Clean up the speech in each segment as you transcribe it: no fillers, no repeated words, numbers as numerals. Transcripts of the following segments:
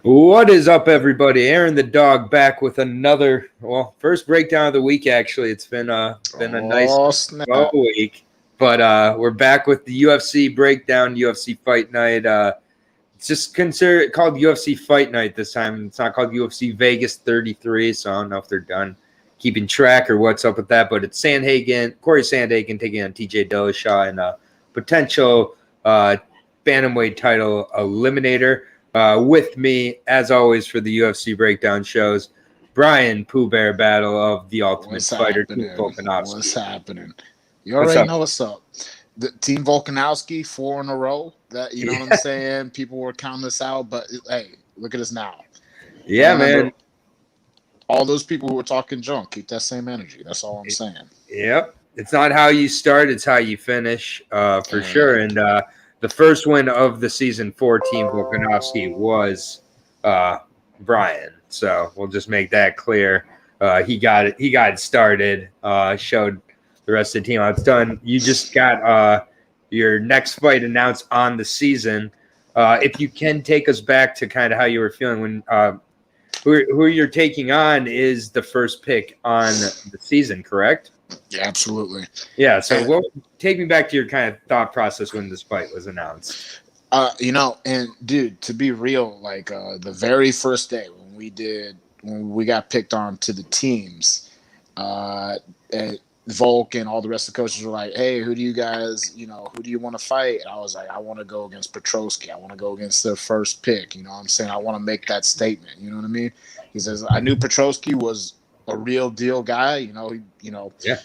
What is up, everybody? Aaron the dog back with another, first breakdown of the week. Actually, it's been a nice slow Snap. week, but we're back with the UFC breakdown, UFC Fight Night. It's just called UFC Fight Night this time. It's not called UFC Vegas 33, so I don't know if they're done keeping track or what's up with that. But it's Cory Sandhagen taking on TJ Dillashaw in a potential bantamweight title eliminator. With me, as always, for the UFC breakdown shows, Bryan Pooh Bear Battle of the Ultimate Fighter, Team Volkanovski. What's happening? You already know what's up. The Team Volkanovski, 4 in a row. That you know what I'm saying? People were counting us out, but hey, look at us now. Yeah, man. All those people who were talking junk, keep that same energy. That's all I'm saying. Yep. It's not how you start, it's how you finish, for sure. And the first win of the season for Team Volkanovski was Bryan. So we'll just make that clear. He got it started, showed the rest of the team how it's done. You just got your next fight announced on the season. If you can take us back to kind of how you were feeling when who you're taking on is the first pick on the season, correct? Yeah, absolutely. Yeah, so take me back to your kind of thought process when this fight was announced. And dude, to be real, like the very first day when we got picked on to the teams, Volk and all the rest of the coaches were like, "Hey, who do you want to fight?" And I was like, "I want to go against Petrosky. I want to go against their first pick." You know what I'm saying? I want to make that statement. You know what I mean? He says, "I knew Petrosky was a real deal guy. Yeah.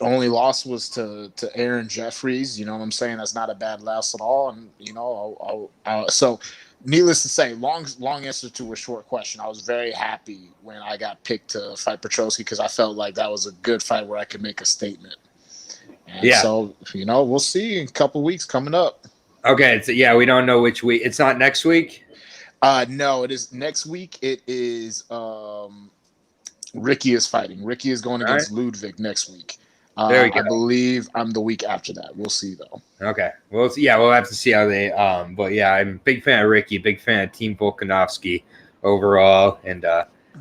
Only loss was to Aaron Jeffries. You know what I'm saying? That's not a bad loss at all." And so needless to say, long answer to a short question. I was very happy when I got picked to fight Petrosky because I felt like that was a good fight where I could make a statement. And so we'll see in a couple of weeks coming up. Okay, we don't know which week. It's not next week. No, it is next week. It is. Ricky is fighting. Ricky is going against Ludwig next week. There we go. I believe I'm the week after that. We'll see though. Okay. Well, we'll have to see how they. But yeah, I'm a big fan of Ricky. Big fan of Team Volkanovski overall, and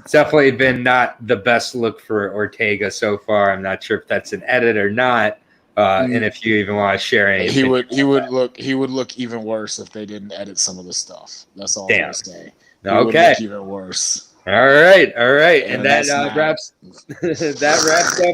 it's definitely been not the best look for Ortega so far. I'm not sure if that's an edit or not, and if you even want to share anything. He would look even worse if they didn't edit some of the stuff. That's all I'm gonna say. He would look even worse. All right, and that wraps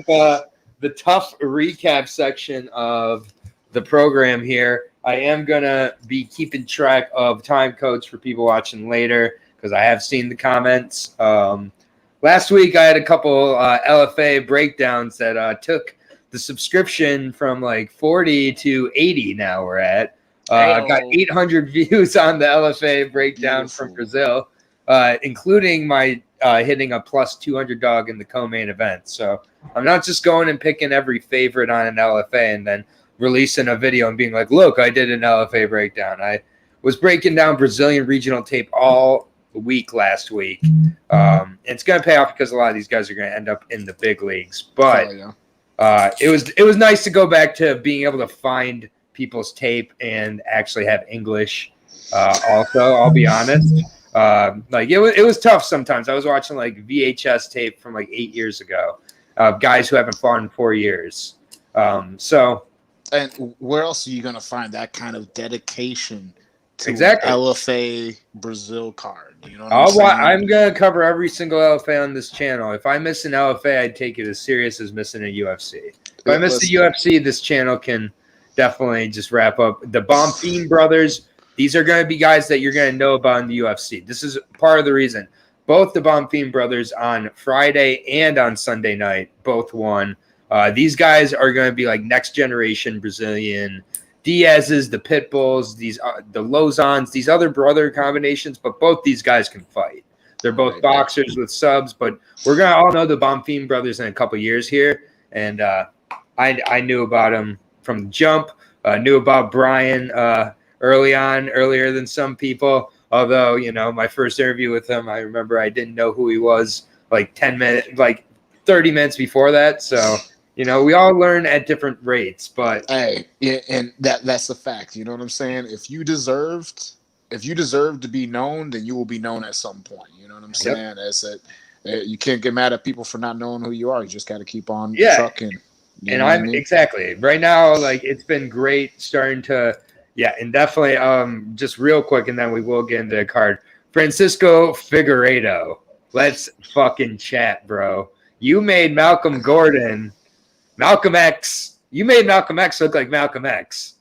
up the tough recap section of the program here. I am gonna be keeping track of time codes for people watching later because I have seen the comments. Last week I had a couple LFA breakdowns that took the subscription from like 40 to 80. Now we're at got 800 views on the LFA breakdown from Brazil. Including my hitting a plus 200 dog in the co-main event. So I'm not just going and picking every favorite on an LFA and then releasing a video and being like, look, I did an LFA breakdown. I was breaking down Brazilian regional tape all week last week. It's going to pay off because a lot of these guys are going to end up in the big leagues. But it was nice to go back to being able to find people's tape and actually have English also, I'll be honest. It was tough sometimes. I was watching like VHS tape from like 8 years ago, guys who haven't fought in 4 years. And where else are you going to find that kind of dedication to exactly LFA Brazil card? You know I'm going to cover every single LFA on this channel. If I miss an LFA, I'd take it as serious as missing a UFC. If I miss the UFC, this channel can definitely just wrap up. The Bonfim brothers, these are going to be guys that you're going to know about in the UFC. This is part of the reason. Both the Bonfim brothers on Friday and on Sunday night both won. These guys are going to be like next generation Brazilian Diaz's, the Pitbulls, the Lozans, these other brother combinations, but both these guys can fight. They're both boxers with subs, but we're going to all know the Bonfim brothers in a couple years here. And I knew about them from the jump, knew about Bryan earlier than some people. Although, my first interview with him, I remember I didn't know who he was like 30 minutes before that. So, we all learn at different rates, but hey, yeah, and that's a fact. You know what I'm saying? If you deserved if you deserve to be known, then you will be known at some point. You know what I'm saying? You can't get mad at people for not knowing who you are. You just got to keep on trucking. And I'm exactly right now. Like, it's been great starting to, and definitely. Just real quick, and then we will get into the card. Francisco Figueiredo. Let's fucking chat, bro. You made Malcolm X. You made Malcolm X look like Malcolm X.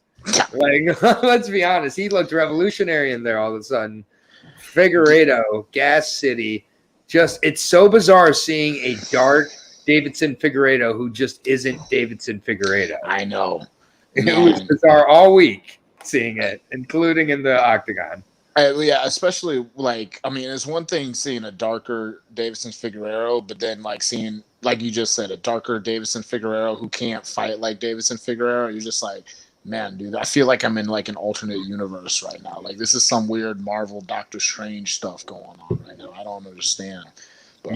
Like, let's be honest. He looked revolutionary in there all of a sudden. Figueiredo, Gas City. It's so bizarre seeing a dark Davidson Figueiredo who just isn't Davidson Figueiredo. I know. It was bizarre all week seeing it, including in the octagon. Yeah, especially it's one thing seeing a darker Davidson Figueiredo, but then seeing, like you just said, a darker Davidson Figueiredo who can't fight like Davidson Figueiredo. You're just like, man, dude, I feel like I'm in an alternate universe right now. Like, this is some weird Marvel Doctor Strange stuff going on right now. I don't understand. But,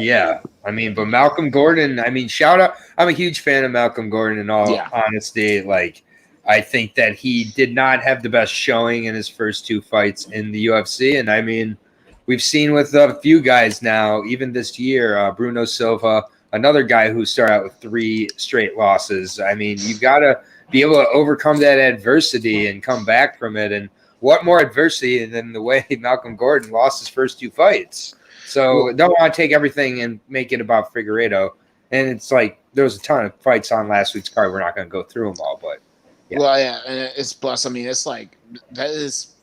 but Malcolm Gordon, shout out. I'm a huge fan of Malcolm Gordon in all honesty. Like, I think that he did not have the best showing in his first 2 fights in the UFC. And we've seen with a few guys now, even this year, Bruno Silva, another guy who started out with 3 straight losses. You've got to be able to overcome that adversity and come back from it. And what more adversity than the way Malcolm Gordon lost his first 2 fights? So don't want to take everything and make it about Figueiredo. And it's like there was a ton of fights on last week's card. We're not going to go through them all, but. Yeah. Well, yeah, and it's plus. It's like that is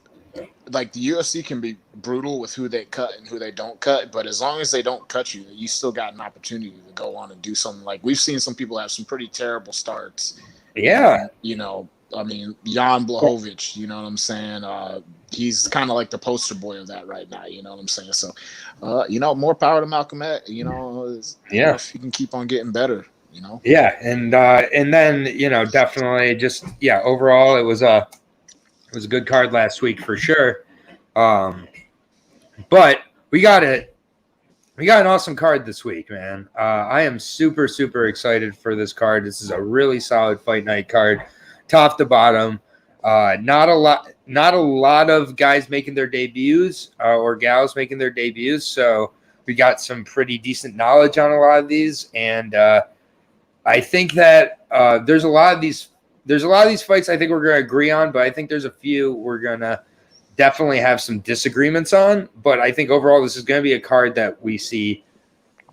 like the UFC can be brutal with who they cut and who they don't cut, but as long as they don't cut you, you still got an opportunity to go on and do something. Like, we've seen some people have some pretty terrible starts. Yeah, Jan Blachowicz. You know what I'm saying? He's kind of like the poster boy of that right now. You know what I'm saying? So, more power to Malcolm X. If you can keep on getting better. And then definitely just overall it was a good card last week for sure. But we got an awesome card this week, man. I am super excited for this card. This is a really solid fight night card, top to bottom. Not a lot of guys making their debuts or gals making their debuts, so we got some pretty decent knowledge on a lot of these, and I think that there's a lot of these fights I think we're going to agree on, but I think there's a few we're going to definitely have some disagreements on. But I think overall this is going to be a card that we see.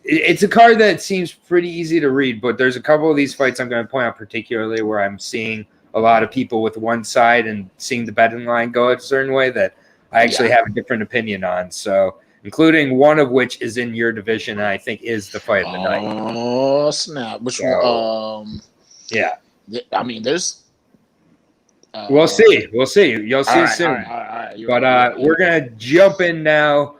It's a card that seems pretty easy to read, but there's a couple of these fights I'm going to point out particularly where I'm seeing a lot of people with one side and seeing the betting line go a certain way that I actually have a different opinion on. So, including one of which is in your division, and I think is the fight of the night. Oh, snap. Which one? There's... we'll see. You'll see soon. All right. But we're going to jump in now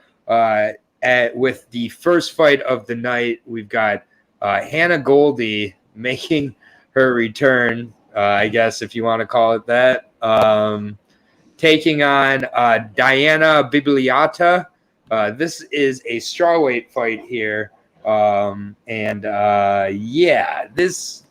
with the first fight of the night. We've got Hannah Goldie making her return, I guess, if you want to call it that, taking on Diana Bibliata. This is a strawweight fight here, this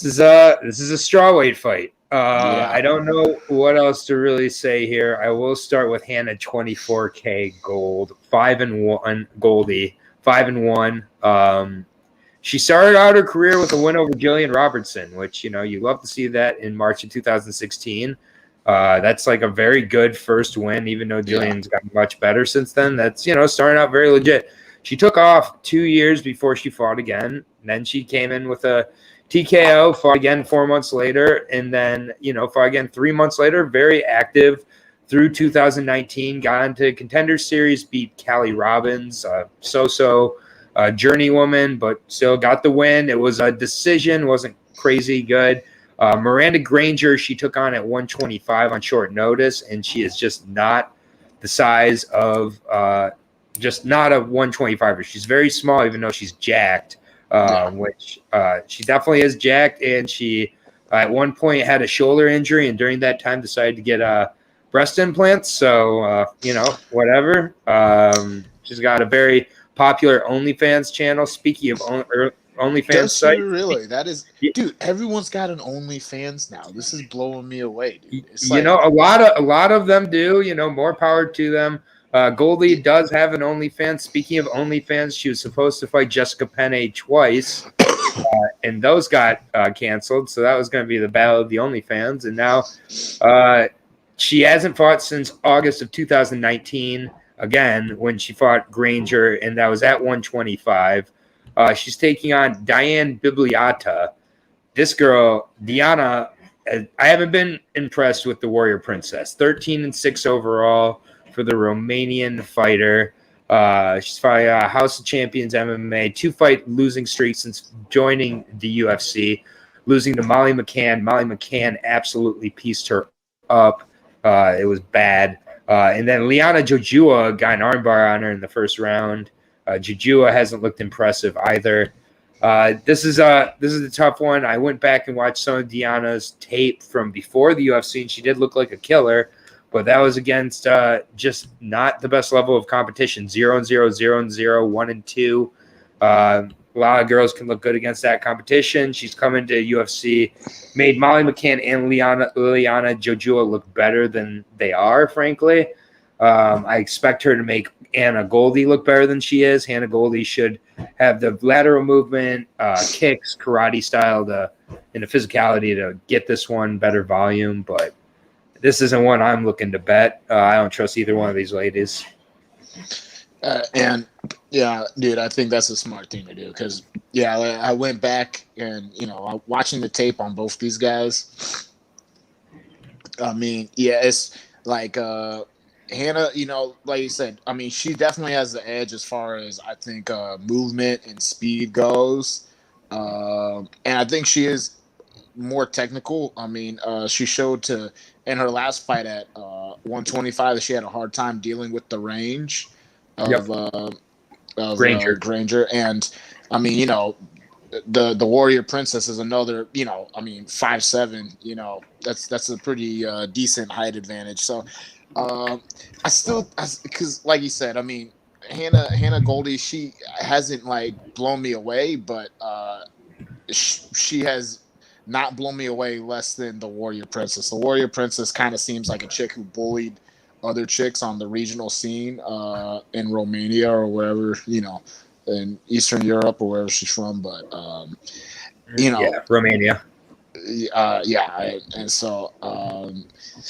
is a strawweight fight. I don't know what else to really say here. I will start with Hannah, 24K gold, 5-1 Goldie, 5-1. She started out her career with a win over Jillian Robertson, which you love to see that in March of 2016. That's like a very good first win, even though Jillian's gotten much better since then. That's, starting out very legit. She took off 2 years before she fought again. And then she came in with a TKO, fought again 4 months later, and then, fought again 3 months later. Very active through 2019, got into Contender Series, beat Callie Robbins, journeywoman, but still got the win. It was a decision, wasn't crazy good. Miranda Granger, she took on at 125 on short notice, and she is just not the size of just not a 125er. She's very small, even though she's jacked, which she definitely is jacked, and she at one point had a shoulder injury, and during that time decided to get breast implants. So, whatever. She's got a very popular OnlyFans channel. Speaking of OnlyFans Does site. she really? That is, dude. Everyone's got an OnlyFans now. This is blowing me away, dude. It's You know, a lot of them do. You know, more power to them. Goldie does have an OnlyFans. Speaking of OnlyFans, she was supposed to fight Jessica Penne twice, and those got canceled. So that was going to be the battle of the OnlyFans, and now she hasn't fought since August of 2019. Again, when she fought Granger, and that was at 125. She's taking on Diane Bibliata. This girl, Diana, I haven't been impressed with the Warrior Princess. 13-6 overall for the Romanian fighter. She's fighting House of Champions MMA, 2-fight losing streak since joining the UFC, losing to Molly McCann. Molly McCann absolutely pieced her up. It was bad. And then Liana Jojua got an armbar on her in the first round. Jojua hasn't looked impressive either. This is a tough one. I went back and watched some of Diana's tape from before the UFC, and she did look like a killer, but that was against just not the best level of competition. 0-0, 0-0, 1-2. A lot of girls can look good against that competition. She's coming to UFC, made Molly McCann and Liliana Jojua look better than they are, frankly. I expect her to make Hannah Goldie look better than she is. Hannah Goldie should have the lateral movement, kicks, karate style, and the physicality to get this one better volume. But this isn't one I'm looking to bet. I don't trust either one of these ladies. And yeah, dude, I think that's a smart thing to do because, yeah, I went back and, watching the tape on both these guys. I mean, yeah, it's like Hannah, like you said, I mean, she definitely has the edge as far as I think movement and speed goes. And I think she is more technical. I mean, she showed in her last fight at 125 that she had a hard time dealing with the range of Granger. And I mean, the Warrior Princess is another, 5'7", that's a pretty decent height advantage. So because like you said, I mean, Hannah Goldie, she hasn't like blown me away, but she has not blown me away less than the Warrior Princess. The Warrior Princess kind of seems like a chick who bullied other chicks on the regional scene in Romania or wherever, in Eastern Europe or wherever she's from. But, Romania. And so.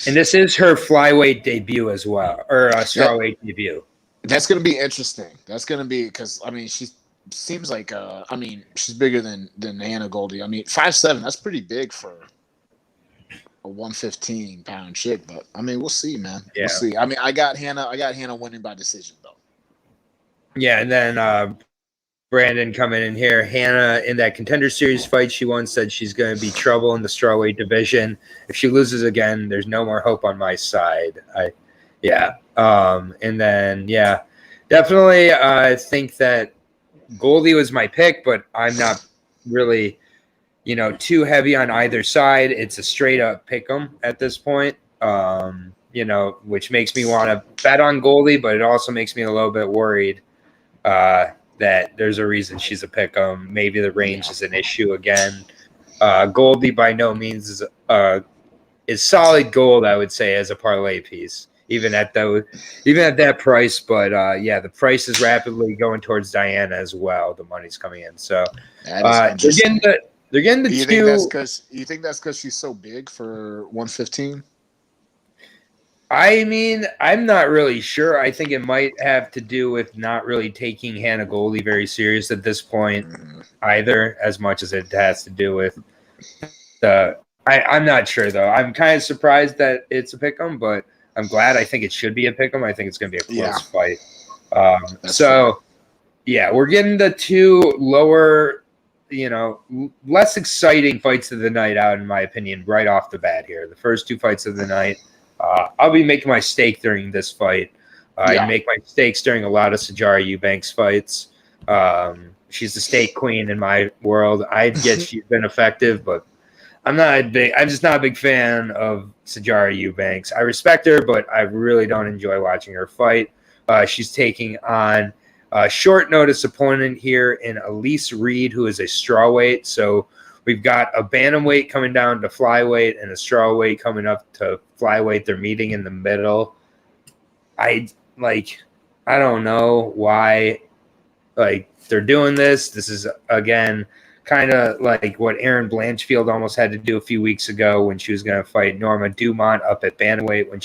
And this is her flyweight debut as well, or strawweight debut. That's going to be interesting. That's going to be because, I mean, she seems like, she's bigger than Hannah Goldie. I mean, 5'7", that's pretty big for a 115-pound chick, but I mean, we'll see, man. Yeah. We'll see. I mean, I got Hannah winning by decision, though. Yeah, and then Brandon coming in here. Hannah, in that Contender Series fight, she once said she's going to be trouble in the strawweight division. If she loses again, there's no more hope on my side. And then, definitely I think that Goldie was my pick, but I'm not really, too heavy on either side. It's a straight up pick 'em at this point, which makes me want to bet on Goldie, but it also makes me a little bit worried that there's a reason she's a pick 'em. Maybe the range is an issue again. Goldie by no means is solid gold, I would say, as a parlay piece, even at that price. But the price is rapidly going towards Diana as well. The money's coming in, so they're getting the you two. You think that's because she's so big for 115? I mean, I'm not really sure. I think it might have to do with not really taking Hannah Goldie very serious at this point either, as much as it has to do with I'm not sure, though. I'm kind of surprised that it's a pick'em, but I'm glad. I think it should be a pick'em. I think it's going to be a close fight. We're getting the two lower, less exciting fights of the night out, in my opinion, right off the bat here. The first two fights of the night. I'll be making my stake during this fight. I make my stakes during a lot of Sijara Eubanks fights. She's the stake queen in my world. I guess she's been effective, but I'm just not a big fan of Sijara Eubanks. I respect her, but I really don't enjoy watching her fight. She's taking on Short notice opponent here in Elise Reed, who is a strawweight. So we've got a bantamweight coming down to flyweight and a strawweight coming up to flyweight. They're meeting in the middle. I don't know why they're doing this. This is, again, kind of like what Erin Blanchfield almost had to do a few weeks ago when she was going to fight Norma Dumont up at bantamweight when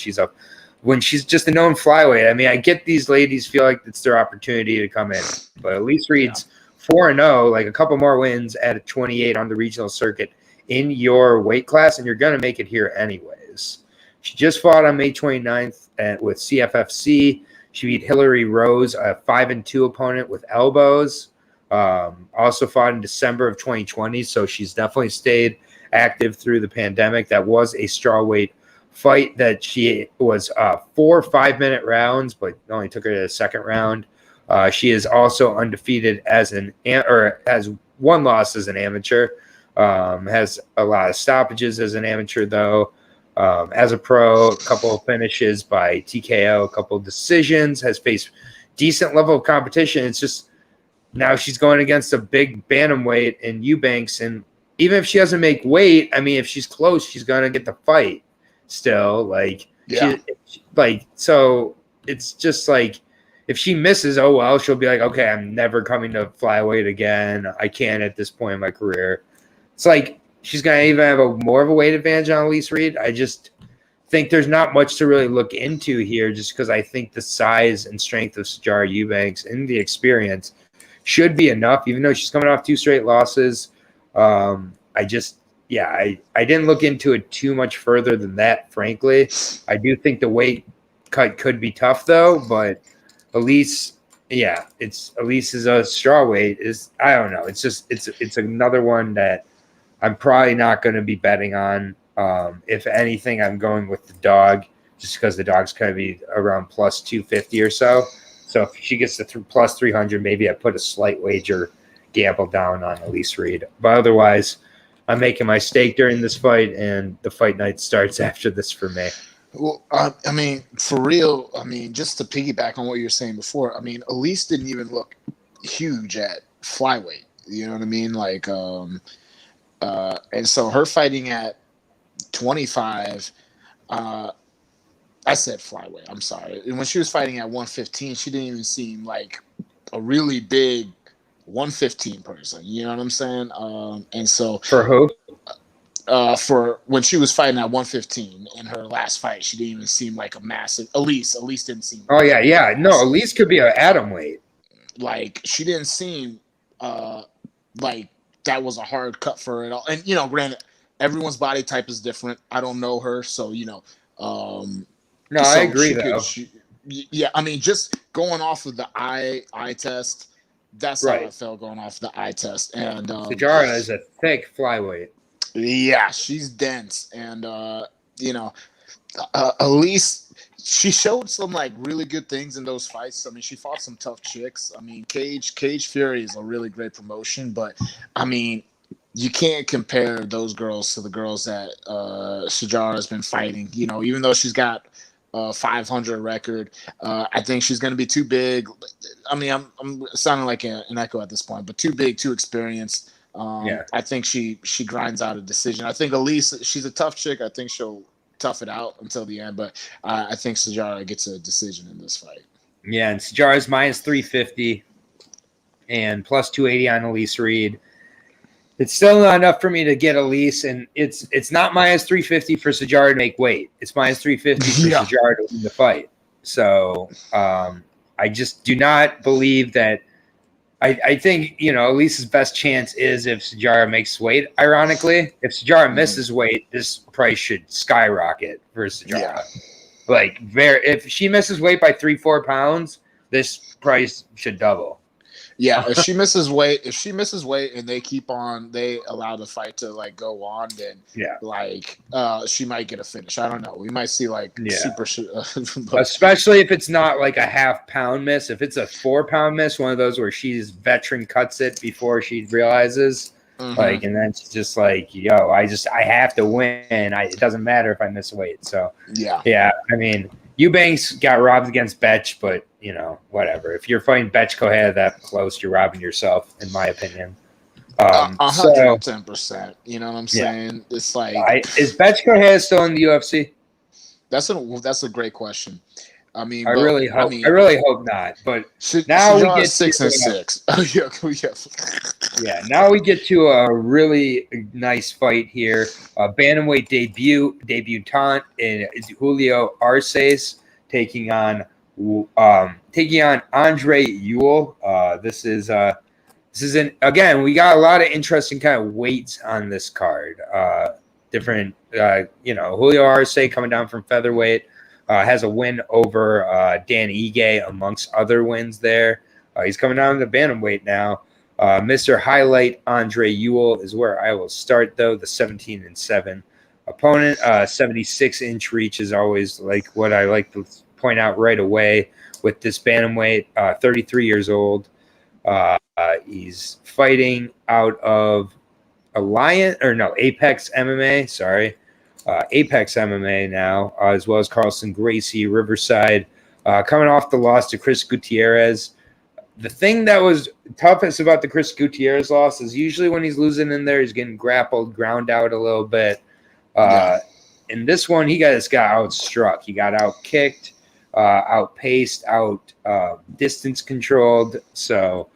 she's just a known flyweight. I mean, I get these ladies feel like it's their opportunity to come in, but Elise Reed's 4-0, like a couple more wins at 28 on the regional circuit in your weight class, and you're going to make it here anyways. She just fought on May 29th with CFFC. She beat Hillary Rose, a 5-2 opponent with elbows. Also fought in December of 2020, so she's definitely stayed active through the pandemic. That was a strawweight fight that she was 4 5-minute rounds, but only took her to the second round. She is also undefeated has one loss as an amateur. Has a lot of stoppages as an amateur though. As a pro, a couple of finishes by TKO, a couple of decisions, has faced decent level of competition. It's just now she's going against a big bantamweight in Eubanks, and even if she doesn't make weight, I mean, if she's close, she's going to get the fight still. So it's just like if she misses, oh well, she'll be like, okay, I'm never coming to flyweight again. I can't at this point in my career. It's like she's going to even have more of a weight advantage on Elise Reed. I just think there's not much to really look into here just because I think the size and strength of Sijara Eubanks and the experience should be enough, even though she's coming off 2 straight losses. I didn't look into it too much further than that, frankly. I do think the weight cut could be tough, though, but Elise is a strawweight. I don't know. It's another one that I'm probably not going to be betting on. If anything, I'm going with the dog just because the dog's going to be around plus 250 or so. So if she gets to plus 300, maybe I put a slight wager gamble down on Elise Reed. But otherwise, I'm making my stake during this fight, and the fight night starts after this for me. Well, I mean, for real, I mean, just to piggyback on what you were saying before, I mean, Elise didn't even look huge at flyweight. You know what I mean? And so her fighting at 25, I said flyweight. I'm sorry. And when she was fighting at 115, she didn't even seem like a really big 115 person. You know what I'm saying? And so for who? For when she was fighting at 115 in her last fight, she didn't even seem like a massive. Elise didn't seem. Oh yeah. No, Elise could be an atom weight. Like she didn't seem like that was a hard cut for her at all. And granted, everyone's body type is different. I don't know her, so No, I agree though. I mean, just going off of the eye test, that's right. How I felt going off the eye test. And Sijara is a thick flyweight. Yeah, she's dense, and Elise, she showed some like really good things in those fights. I mean, she fought some tough chicks. I mean, Cage Fury is a really great promotion, but I mean, you can't compare those girls to the girls that Sijara has been fighting. Even though she's got a 500 record, I think she's going to be too big. I mean, I'm sounding like an echo at this point, but too big, too experienced. I think she grinds out a decision. I think Elise, she's a tough chick. I think she'll tough it out until the end, but I think Sijara gets a decision in this fight. Yeah, and Sijara's minus 350 and plus 280 on Elise Reed. It's still not enough for me to get Elise, and it's not minus 350 for Sijara to make weight. It's minus 350 for Sijara to win the fight. So I just do not believe that. I think, Elise's best chance is if Sijara makes weight. Ironically, if Sijara misses weight, this price should skyrocket for Sijara. Yeah. If she misses weight by 3-4 pounds, this price should double. Yeah, if she misses weight and they allow the fight to like go on, then she might get a finish. I don't know. We might see super. Especially if it's not like a half-pound miss. If it's a 4-pound miss, one of those where she's veteran cuts it before she realizes, and then she's just like, I have to win. It doesn't matter if I miss weight. So yeah. I mean, Eubanks got robbed against Betch, but whatever. If you're fighting Betch Kohea that close, you're robbing yourself, in my opinion. 110%. You know what I'm saying? Yeah. It's like, is Betch Kohea still in the UFC? That's a great question. I mean, I really hope not. But now we get 6-6. Yeah, now we get to a really nice fight here. Bantamweight debutant in Julio Arces taking on Andre Ewell. This is again, we got a lot of interesting kind of weights on this card. Different, Julio Arce coming down from featherweight, has a win over Dan Ige amongst other wins there. He's coming down to bantamweight now. Mr. Highlight Andre Ewell is where I will start, though. The 17-7 opponent, 76-inch reach is always like what I like to point out right away with this bantamweight. 33 years old. He's fighting out of Apex MMA. Sorry, Apex MMA now, as well as Carlson Gracie, Riverside, coming off the loss to Chris Gutierrez. The thing that was toughest about the Chris Gutierrez loss is usually when he's losing in there, he's getting grappled, ground out a little bit. In this one, he got outstruck. He got outkicked, outpaced, distance controlled. So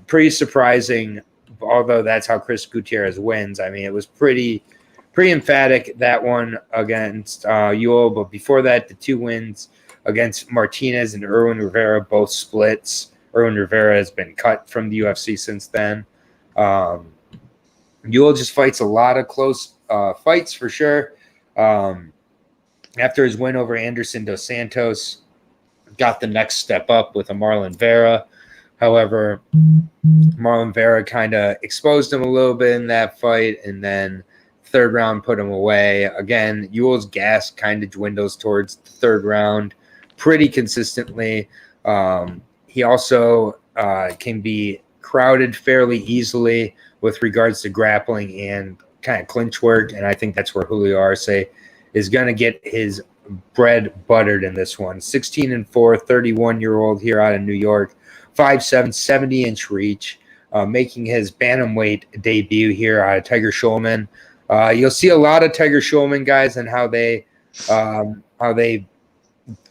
pretty surprising, although that's how Chris Gutierrez wins. I mean, it was pretty emphatic, that one against Ewell. But before that, the 2 wins against Martinez and Erwin Rivera, both splits. Erwin Rivera has been cut from the UFC since then. Ewell just fights a lot of close fights for sure. After his win over Anderson Dos Santos, got the next step up with a Marlon Vera. However, Marlon Vera kind of exposed him a little bit in that fight, and then third round put him away. Again, Ewell's gas kind of dwindles towards the third round pretty consistently. He also can be crowded fairly easily with regards to grappling and kind of clinch work, and I think that's where Julio Arce is going to get his bread buttered in this one. 16-4, 31-year-old here out of New York, 5'7", 70-inch reach, making his bantamweight debut here out of Tiger Schulman. You'll see a lot of Tiger Schulman guys and how they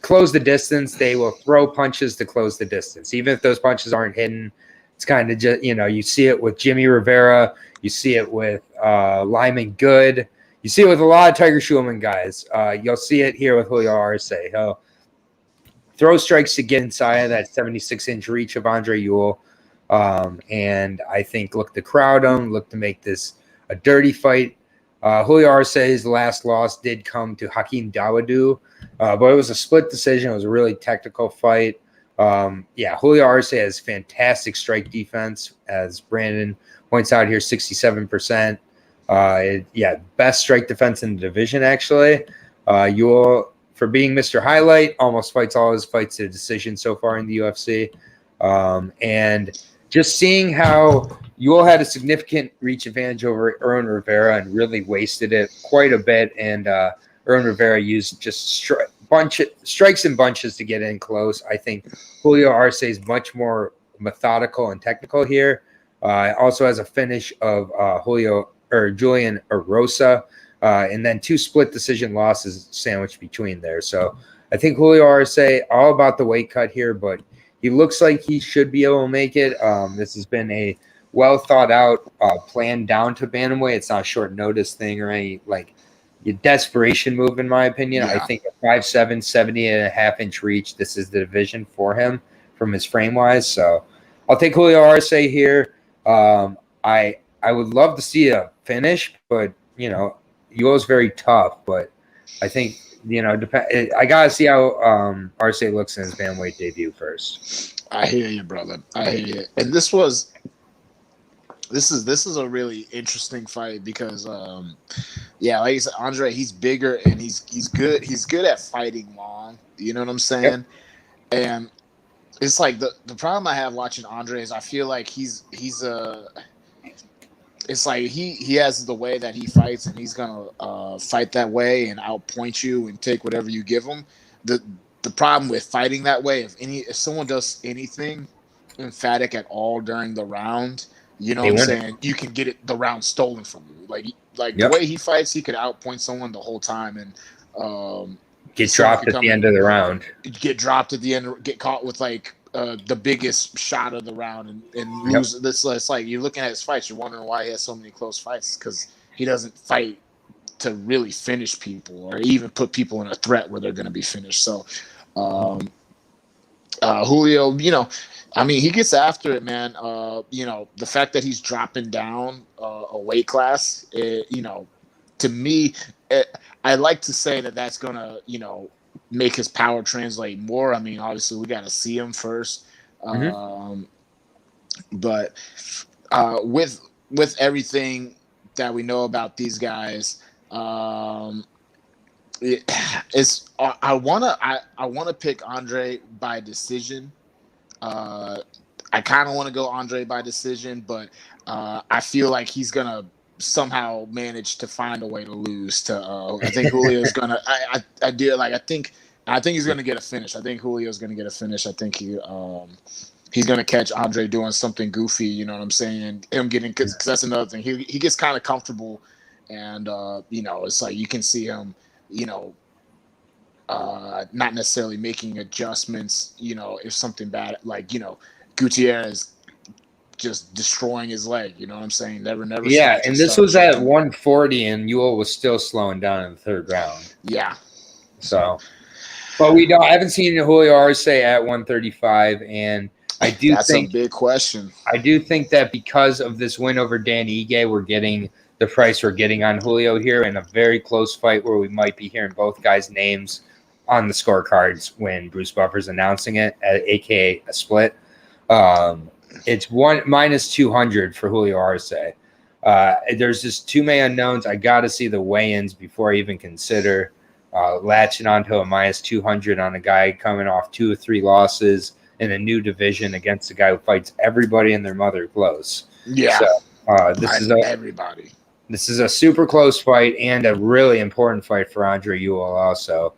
close the distance. They will throw punches to close the distance, even if those punches aren't hidden. It's kind of just, you see it with Jimmy Rivera. You see it with Lyman Good. You see it with a lot of Tiger Schulman guys. You'll see it here with Julio Arce. He'll throw strikes to get inside of that 76-inch reach of Andre Ewell. And I think look to crowd him, look to make this a dirty fight. Julio Arce's last loss did come to Hakeem Dawodu, but it was a split decision. It was a really technical fight. Julio Arce has fantastic strike defense, as Brandon points out here, 67%. Best strike defense in the division, actually. Ewell, for being Mr. Highlight, almost fights all his fights to a decision so far in the UFC. And just seeing how Ewell had a significant reach advantage over Erwin Rivera and really wasted it quite a bit. And Erwin Rivera used just strikes and bunches to get in close. I think Julio Arce is much more methodical and technical here. Also has a finish of Julian Erosa, and then 2 split decision losses sandwiched between there. So I think Julio Arce, all about the weight cut here, but he looks like he should be able to make it. This has been a well thought out plan down to bantamweight. It's not a short notice thing or any a desperation move, in my opinion. Yeah. I think a 5'7", 70.5-inch reach, this is the division for him from his frame wise. So I'll take Julio Arce here. I would love to see a finish, but Ewell's very tough. But I think I gotta see how Arce looks in his bantamweight debut first. I hear you, brother. I hear you. And this is a really interesting fight because like I said, Andre, he's bigger and he's good. He's good at fighting long. You know what I'm saying? Yep. And it's like the problem I have watching Andre is I feel like it's like he has the way that he fights and he's gonna fight that way and outpoint you and take whatever you give him. the problem with fighting that way, if someone does anything emphatic at all during the round, you know what I'm saying, you can get the round stolen from you. Like the way he fights, he could outpoint someone the whole time and get dropped at the end of the round. Get dropped at the end, get caught with like the biggest shot of the round and lose. This it's like you're looking at his fights, you're wondering why he has so many close fights, because he doesn't fight to really finish people or even put people in a threat where they're going to be finished. So Julio, you know, I mean, he gets after it, man. You know, the fact that he's dropping down a weight class, you know, to me, I like to say that that's going to, you know, make his power translate more. I mean, obviously, we got to see him first. But with everything that we know about these guys, I wanna pick Andre by decision. I kind of want to go Andre by decision, but I feel like he's gonna somehow manage to find a way to lose. I think Julio's gonna. I think he's gonna get a finish. I think Julio's gonna get a finish. I think he's gonna catch Andre doing something goofy. You know what I'm saying? Him getting, because that's another thing. He gets kind of comfortable, and you know, it's like you can see him, you know, not necessarily making adjustments, you know, if something bad, like, you know, Gutierrez just destroying his leg, you know what I'm saying? Never. Yeah, and this was at 140, and Ewell was still slowing down in the third round. Yeah. So, but I haven't seen Julio Arce at 135, and I do that's a big question. I do think that because of this win over Dan Ige, we're getting the price we're getting on Julio here in a very close fight where we might be hearing both guys' names on the scorecards when Bruce Buffer's announcing it, aka a split. It's -200 for Julio Arce. There's just too many unknowns. I got to see the weigh-ins before I even consider latching onto a -200 on a guy coming off 2 or 3 losses in a new division against a guy who fights everybody and their mother close. Yeah. So everybody. This is a super close fight and a really important fight for Andre Ewell also.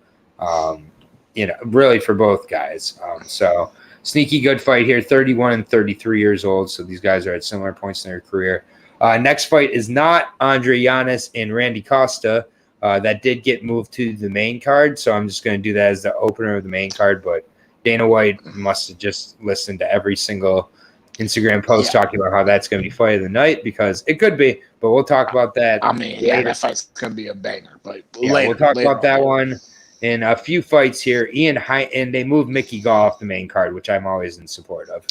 You know, really for both guys. So sneaky good fight here, 31 and 33 years old. So these guys are at similar points in their career. Next fight is not Andre Giannis and Randy Costa. That did get moved to the main card. So I'm just going to do that as the opener of the main card. But Dana White must have just listened to every single Instagram post talking about how that's going to be fight of the night, because it could be, but we'll talk about that. I mean, later. That fight's going to be a banger, but we'll talk about that one in a few fights here. And they moved Mickey Gall off the main card, which I'm always in support of.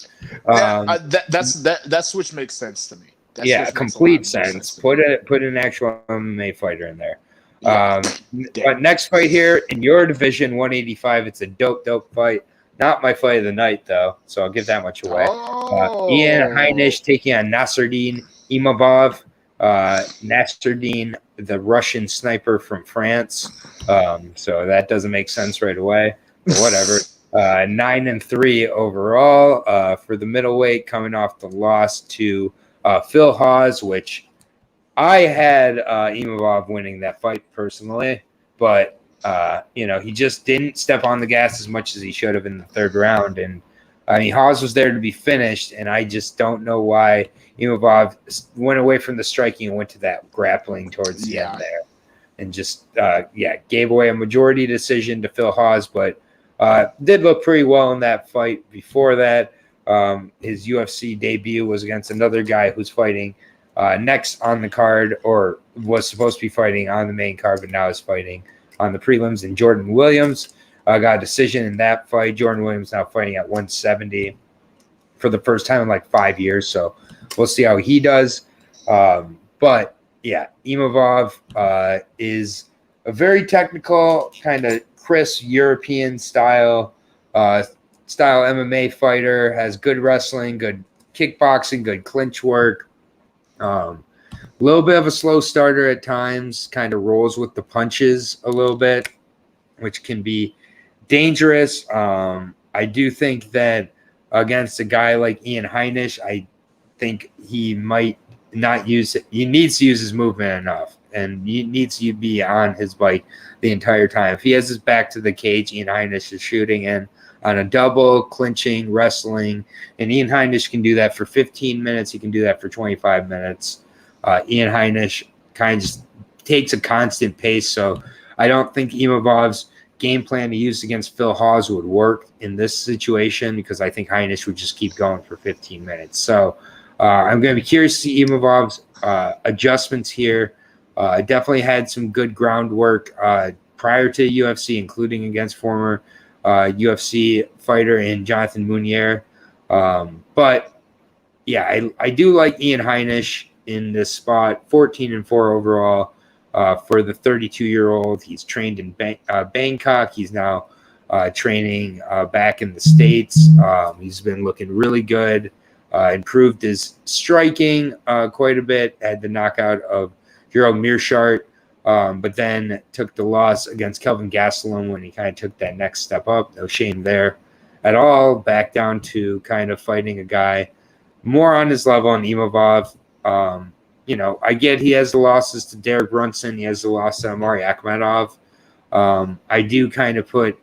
That switch makes sense to me. Complete sense. Put an actual MMA fighter in there. But next fight here in your division, 185. It's a dope fight. Not my fight of the night, though, so I'll give that much away. Ian Heinisch taking on Nasruddin Imavov. Nasruddin, the Russian sniper from France. So that doesn't make sense right away, but whatever. 9-3 overall for the middleweight, coming off the loss to Phil Hawes, which I had Imavov winning that fight personally, but you know, he just didn't step on the gas as much as he should have in the third round. And I mean, Hawes was there to be finished, and I just don't know why Imavov went away from the striking and went to that grappling towards the end there, and just gave away a majority decision to Phil Hawes, but did look pretty well in that fight. Before that, his UFC debut was against another guy who's fighting next on the card, or was supposed to be fighting on the main card, but now is fighting on the prelims. And Jordan Williams got a decision in that fight. Jordan Williams now fighting at 170 for the first time in like 5 years. So we'll see how he does. But yeah, Imavov is a very technical, kind of crisp European style MMA fighter, has good wrestling, good kickboxing, good clinch work. A little bit of a slow starter at times, kind of rolls with the punches a little bit, which can be dangerous. I do think that against a guy like Ian Heinisch, I think he might not use it. He needs to use his movement enough. and he needs to be on his bike the entire time. If he has his back to the cage, Ian Heinisch is shooting in on a double, clinching, wrestling, and Ian Heinisch can do that for 15 minutes. He can do that for 25 minutes. Ian Heinisch kind of just takes a constant pace, so I don't think Imavov's game plan he used against Phil Hawes would work in this situation because I think Heinisch would just keep going for 15 minutes. So I'm going to be curious to see Imavov's adjustments here. Definitely had some good groundwork prior to UFC, including against former UFC fighter in Jonathan Munier. But yeah, I do like Ian Heinisch in this spot, 14-4 overall. For the 32-year-old, he's trained in Bangkok. He's now training back in the States. He's been looking really good, improved his striking quite a bit, had the knockout of Gerald Meerschaert, but then took the loss against Kelvin Gastelum when he kind of took that next step up. No shame there at all. Back down to kind of fighting a guy more on his level in Imavov. I get he has the losses to Derek Brunson. He has the loss to Amari Akhmedov. I do kind of put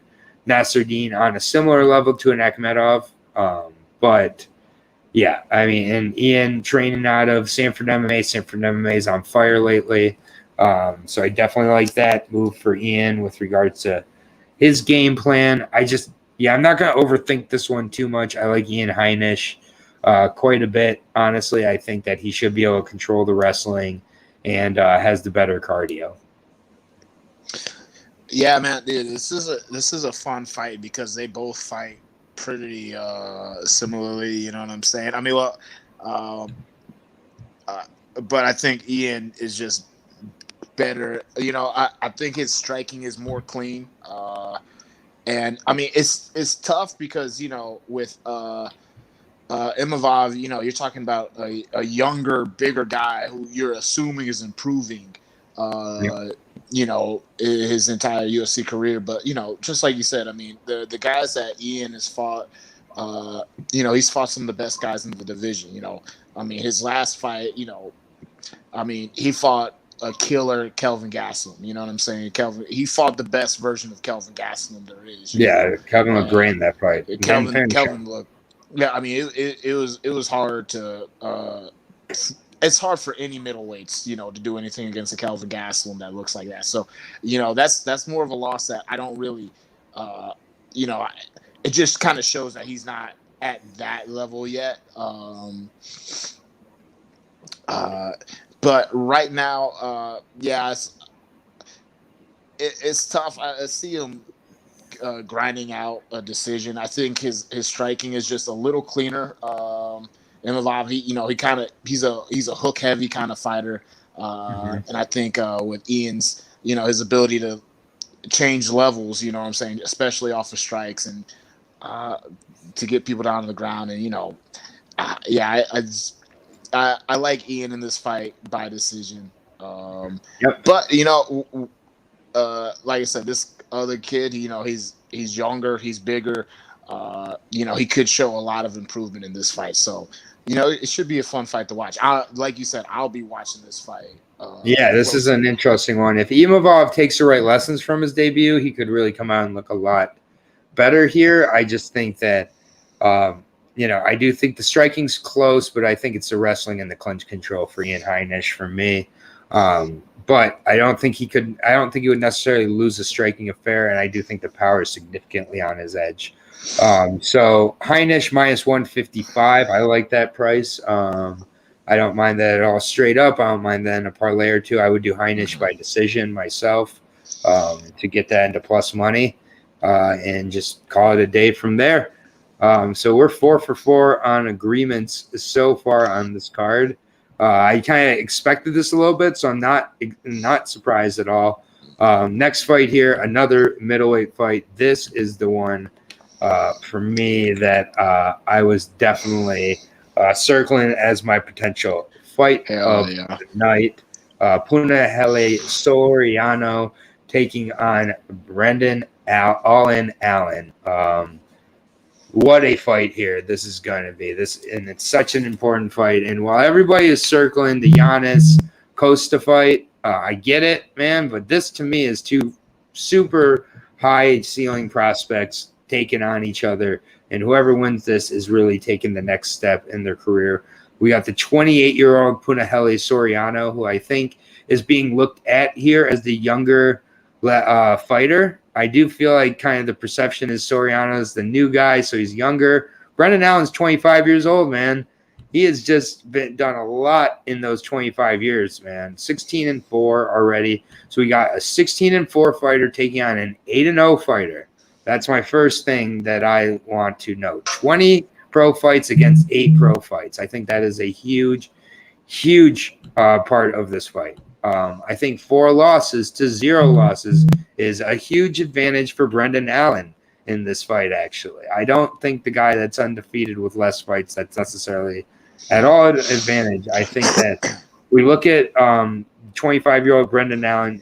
Nasruddin on a similar level to an Akhmedov. But, yeah, I mean, and Ian training out of Sanford MMA. Sanford MMA is on fire lately. So I definitely like that move for Ian with regards to his game plan. I'm not going to overthink this one too much. I like Ian Heinisch quite a bit. Honestly, I think that he should be able to control the wrestling and has the better cardio. Yeah, man, dude, this is a fun fight because they both fight pretty similarly. You know what I'm saying? I mean, but I think Ian is just better. I think his striking is more clean. And I mean, it's tough because with Imavov, you're talking about a younger, bigger guy who you're assuming is improving, his entire UFC career. But, just like you said, I mean, the guys that Ian has fought, he's fought some of the best guys in the division, I mean, his last fight, he fought a killer Kelvin Gastelum. You know what I'm saying? He fought the best version of Kelvin Gastelum there is. Kelvin looked great in that fight. Kelvin looked. Yeah, I mean, it was hard to. It's hard for any middleweights, to do anything against a Kelvin Gastelum that looks like that. So, that's more of a loss that I don't really, it just kind of shows that he's not at that level yet. But right now, it's tough. I see him grinding out a decision. I think his striking is just a little cleaner. Imavov, he's a hook heavy kind of fighter, and I think with Ian's, his ability to change levels, you know what I'm saying, especially off of strikes and to get people down to the ground, and I like Ian in this fight by decision. But like I said, this other kid, he's younger, he's bigger. He could show a lot of improvement in this fight. So, it should be a fun fight to watch. Like you said, I'll be watching this fight. This is an interesting one. If Imavov takes the right lessons from his debut, he could really come out and look a lot better here. I just think that, I do think the striking's close, but I think it's the wrestling and the clinch control for Ian Heinisch for me. But I don't think he would necessarily lose the striking affair, and I do think the power is significantly on his edge. So Heinisch minus 155, I like that price. I don't mind that at all. Straight up, I don't mind that in a parlay or two. I would do Heinisch by decision myself to get that into plus money and just call it a day from there. So we're 4 for 4 on agreements so far on this card. I kind of expected this a little bit, so I'm not surprised at all. Next fight here, another middleweight fight. This is the one for me that I was definitely circling as my potential fight of the night. Punahele Soriano taking on Brendan Allen. What a fight here this is going to be. And it's such an important fight. And while everybody is circling the Giannis Costa fight, I get it, man, but this to me is two super high ceiling prospects taking on each other, and whoever wins this is really taking the next step in their career. We got the 28-year-old Punahele Soriano, who I think is being looked at here as the younger fighter. I do feel like kind of the perception is Soriano is the new guy, so he's younger. Brendan Allen's 25 years old, man. He has just done a lot in those 25 years, man. 16-4 already. So we got a 16-4 fighter taking on an 8-0 fighter. That's my first thing that I want to note. 20 pro fights against 8 pro fights. I think that is a huge part of this fight. I think 4 losses to 0 losses is a huge advantage for Brendan Allen in this fight, actually. I don't think the guy that's undefeated with less fights, that's necessarily at all an advantage. I think that we look at 25-year-old Brendan Allen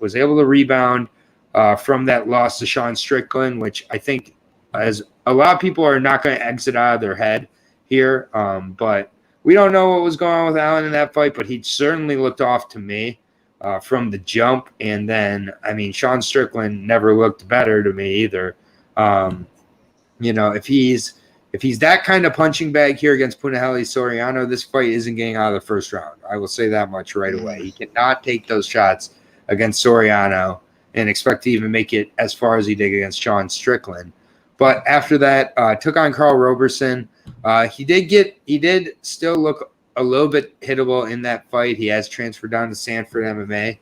was able to rebound from that loss to Sean Strickland, which I think as a lot of people are not going to exit out of their head here. But we don't know what was going on with Allen in that fight, but he certainly looked off to me from the jump. And then, I mean, Sean Strickland never looked better to me either. If he's that kind of punching bag here against Punahele Soriano, this fight isn't getting out of the first round. I will say that much right away. He cannot take those shots against Soriano and expect to even make it as far as he did against Sean Strickland. But after that, took on Carl Roberson. He did still look a little bit hittable in that fight. He has transferred down to Sanford MMA,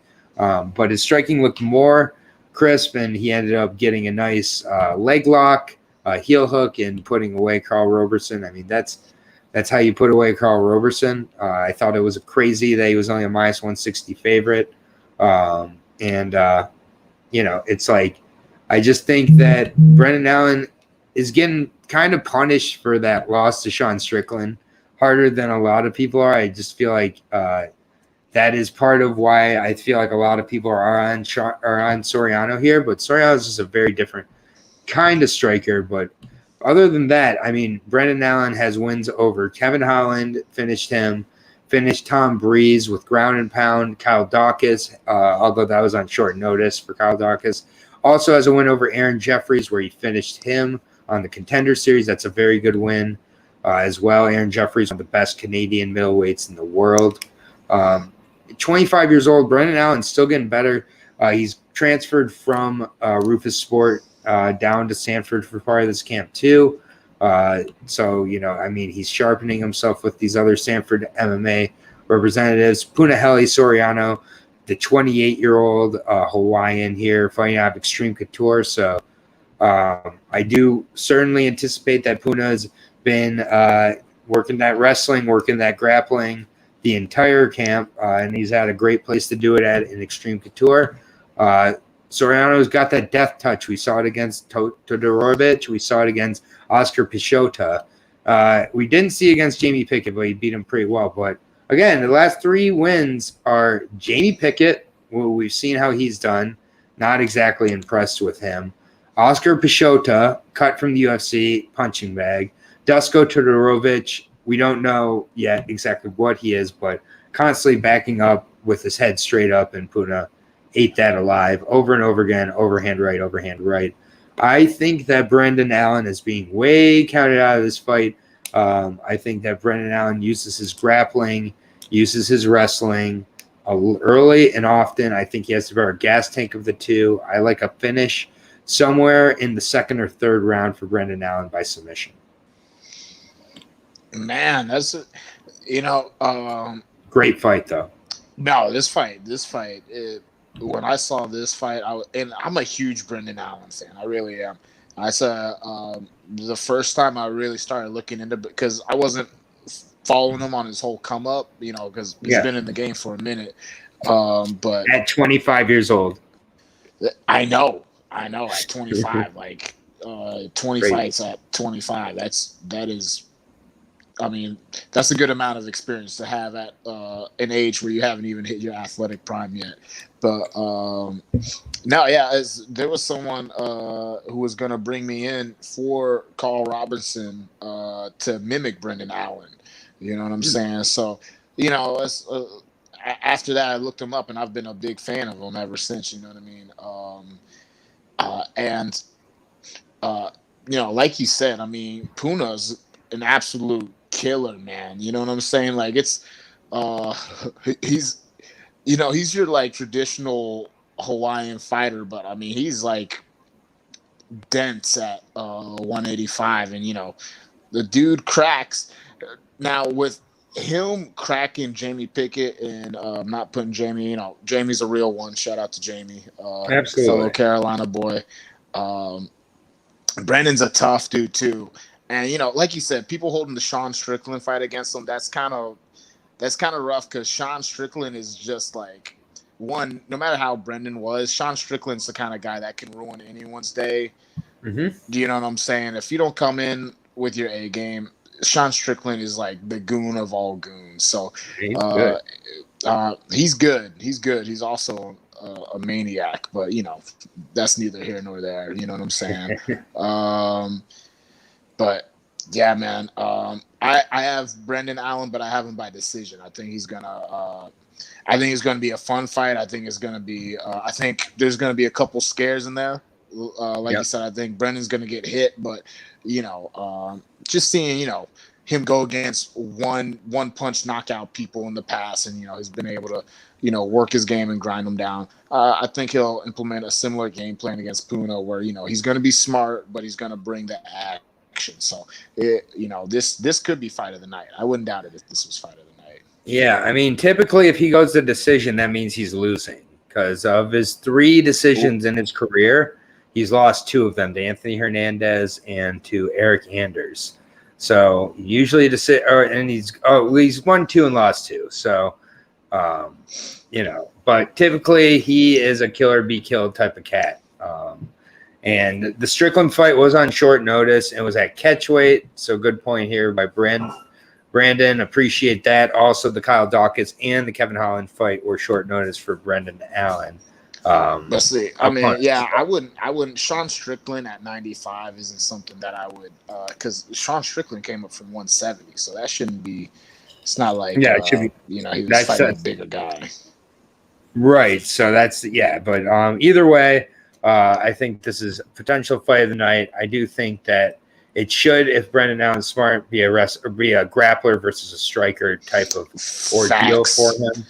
but his striking looked more crisp, and he ended up getting a nice leg lock, heel hook, and putting away Carl Roberson. I mean, that's how you put away Carl Roberson. I thought it was crazy that he was only a minus 160 favorite. It's like, I just think that Brendan Allen is getting kind of punished for that loss to Sean Strickland harder than a lot of people are. I just feel like that is part of why I feel like a lot of people are on Soriano here, but Soriano is just a very different kind of striker. But other than that, I mean, Brendan Allen has wins over Kevin Holland, finished Tom Breeze with ground and pound, Kyle Dawkins, although that was on short notice for Kyle Dawkins. Also has a win over Aaron Jeffries where he finished him on the Contender Series. That's a very good win as well. Aaron Jeffries, one of the best Canadian middleweights in the world. 25 years old, Brendan Allen's still getting better. He's transferred from Rufus Sport down to Sanford for part of this camp too. He's sharpening himself with these other Sanford MMA representatives. Punahele Soriano, the 28-year-old Hawaiian here, fighting out of Extreme Couture. So I do certainly anticipate that Puna's been working that wrestling, working that grappling the entire camp, and he's had a great place to do it at in Extreme Couture. Soriano's got that death touch. We saw it against Todorovic. We saw it against Oscar Pichota. We didn't see it against Jamie Pickett, but he beat him pretty well. But again, the last 3 wins are Jamie Pickett. We've seen how he's done. Not exactly impressed with him. Oscar Pichota, cut from the UFC, punching bag. Dusko Todorovic, we don't know yet exactly what he is, but constantly backing up with his head straight up, and Puna ate that alive over and over again, overhand right. I think that Brendan Allen is being way counted out of this fight. I think that Brendan Allen uses his grappling, uses his wrestling early and often. I think he has the better gas tank of the two. I like a finish somewhere in the second or third round for Brendan Allen by submission. Man, that's great fight though. No, this fight. When I saw this fight, I'm a huge Brendan Allen fan. I really am. I said the first time I really started looking into, because I wasn't following him on his whole come up, because he's been in the game for a minute. But at 25 years old, I know at 25, 20 Great. fights at 25. That is. I mean, that's a good amount of experience to have at an age where you haven't even hit your athletic prime yet. But there was someone who was going to bring me in for Carl Robinson to mimic Brendan Allen. You know what I'm saying? So, after that, I looked him up, and I've been a big fan of him ever since. You know what I mean? And you know, like you said, I mean, Puna's an absolute killer, man. You know what I'm saying? Like it's he's you know, he's your like traditional Hawaiian fighter, but I mean, he's like dense at 185, and you know, the dude cracks. Now with him cracking Jamie Pickett, and not putting Jamie, you know, Jamie's a real one. Shout out to Jamie, Absolutely, fellow Carolina boy. Brandon's a tough dude too, and you know, like you said, people holding the Sean Strickland fight against him. That's kind of rough because Sean Strickland is just like one. No matter how Brendan was, Sean Strickland's the kind of guy that can ruin anyone's day. Mm-hmm. Do you know what I'm saying? If you don't come in with your A game, Sean Strickland is like the goon of all goons. So He's good. He's good. He's good. He's also a maniac, but you know, that's neither here nor there. You know what I'm saying? But yeah, man. I have Brendan Allen, but I have him by decision. I think he's gonna. I think it's gonna be a fun fight. I think it's gonna be. I think there's gonna be a couple scares in there. Like you said, I think Brendan's gonna get hit, but you know, just seeing, you know, him go against one punch knockout people in the past, and you know, he's been able to, you know, work his game and grind them down. I think he'll implement a similar game plan against Puna, where you know he's gonna be smart, but he's gonna bring the action. So you know, this could be fight of the night. I wouldn't doubt it if this was fight of the night. Yeah, I mean, typically if he goes to decision, that means he's losing because of his 3 decisions in his career. He's lost 2 of them, to Anthony Hernandez and to Eric Anders. So usually he's won 2 and lost 2. So, you know, but typically he is a kill or be killed type of cat. And the Strickland fight was on short notice and was at catchweight. So good point here by Brandon. Appreciate that. Also, the Kyle Dawkins and the Kevin Holland fight were short notice for Brendan Allen. Let's see. I mean, yeah, I wouldn't. Sean Strickland at 95 isn't something that I would, because Sean Strickland came up from 170, so that shouldn't be. It's not like it should be. You know, he was fighting a bigger guy. Right. So that's but either way, I think this is a potential fight of the night. I do think that it should, if Brendan Allen's smart, be a grappler versus a striker type of ordeal for him.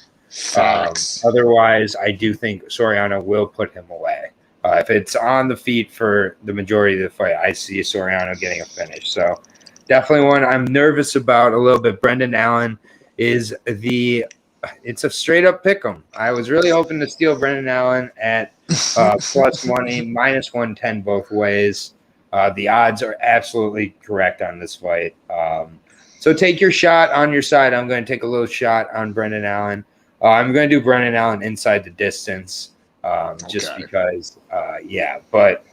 Otherwise, I do think Soriano will put him away. If it's on the feet for the majority of the fight, I see Soriano getting a finish. So definitely one I'm nervous about a little bit. Brendan Allen is it's a straight up pick 'em. I was really hoping to steal Brendan Allen at plus 180, minus 110 both ways. The odds are absolutely correct on this fight. So take your shot on your side. I'm going to take a little shot on Brendan Allen. I'm going to do Brendan Allen inside the distance just because, But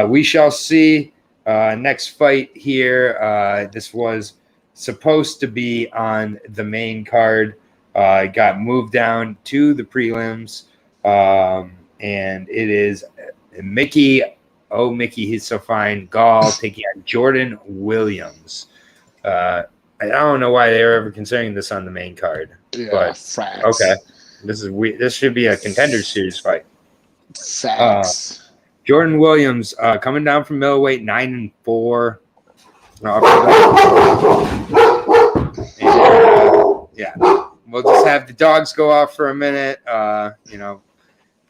we shall see. Next fight here. This was supposed to be on the main card. It got moved down to the prelims. And it is Mickey, he's so fine, Gall taking on Jordan Williams. I don't know why they were ever considering this on the main card. Yeah, but facts. Okay. This should be a contender series fight. Facts. Jordan Williams coming down from middleweight 9-4. We'll just have the dogs go off for a minute. You know,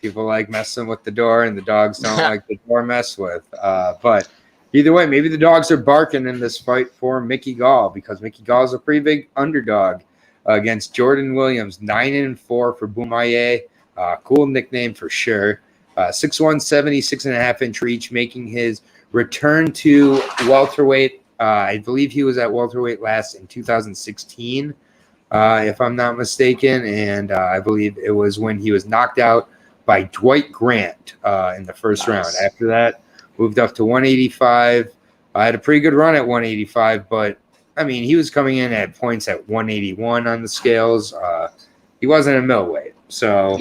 people like messing with the door, and the dogs don't like the door messed with. But either way, maybe the dogs are barking in this fight for Mickey Gall, because Mickey Gall is a pretty big underdog against Jordan Williams, 9-4 for Boumaye. Cool nickname for sure. 6'1", 76.5-inch reach, making his return to welterweight. I believe he was at welterweight last in 2016, if I'm not mistaken. And I believe it was when he was knocked out by Dwight Grant in the first round. After that, moved up to 185. I had a pretty good run at 185, but I mean, he was coming in at points at 181 on the scales. He wasn't a middleweight. So,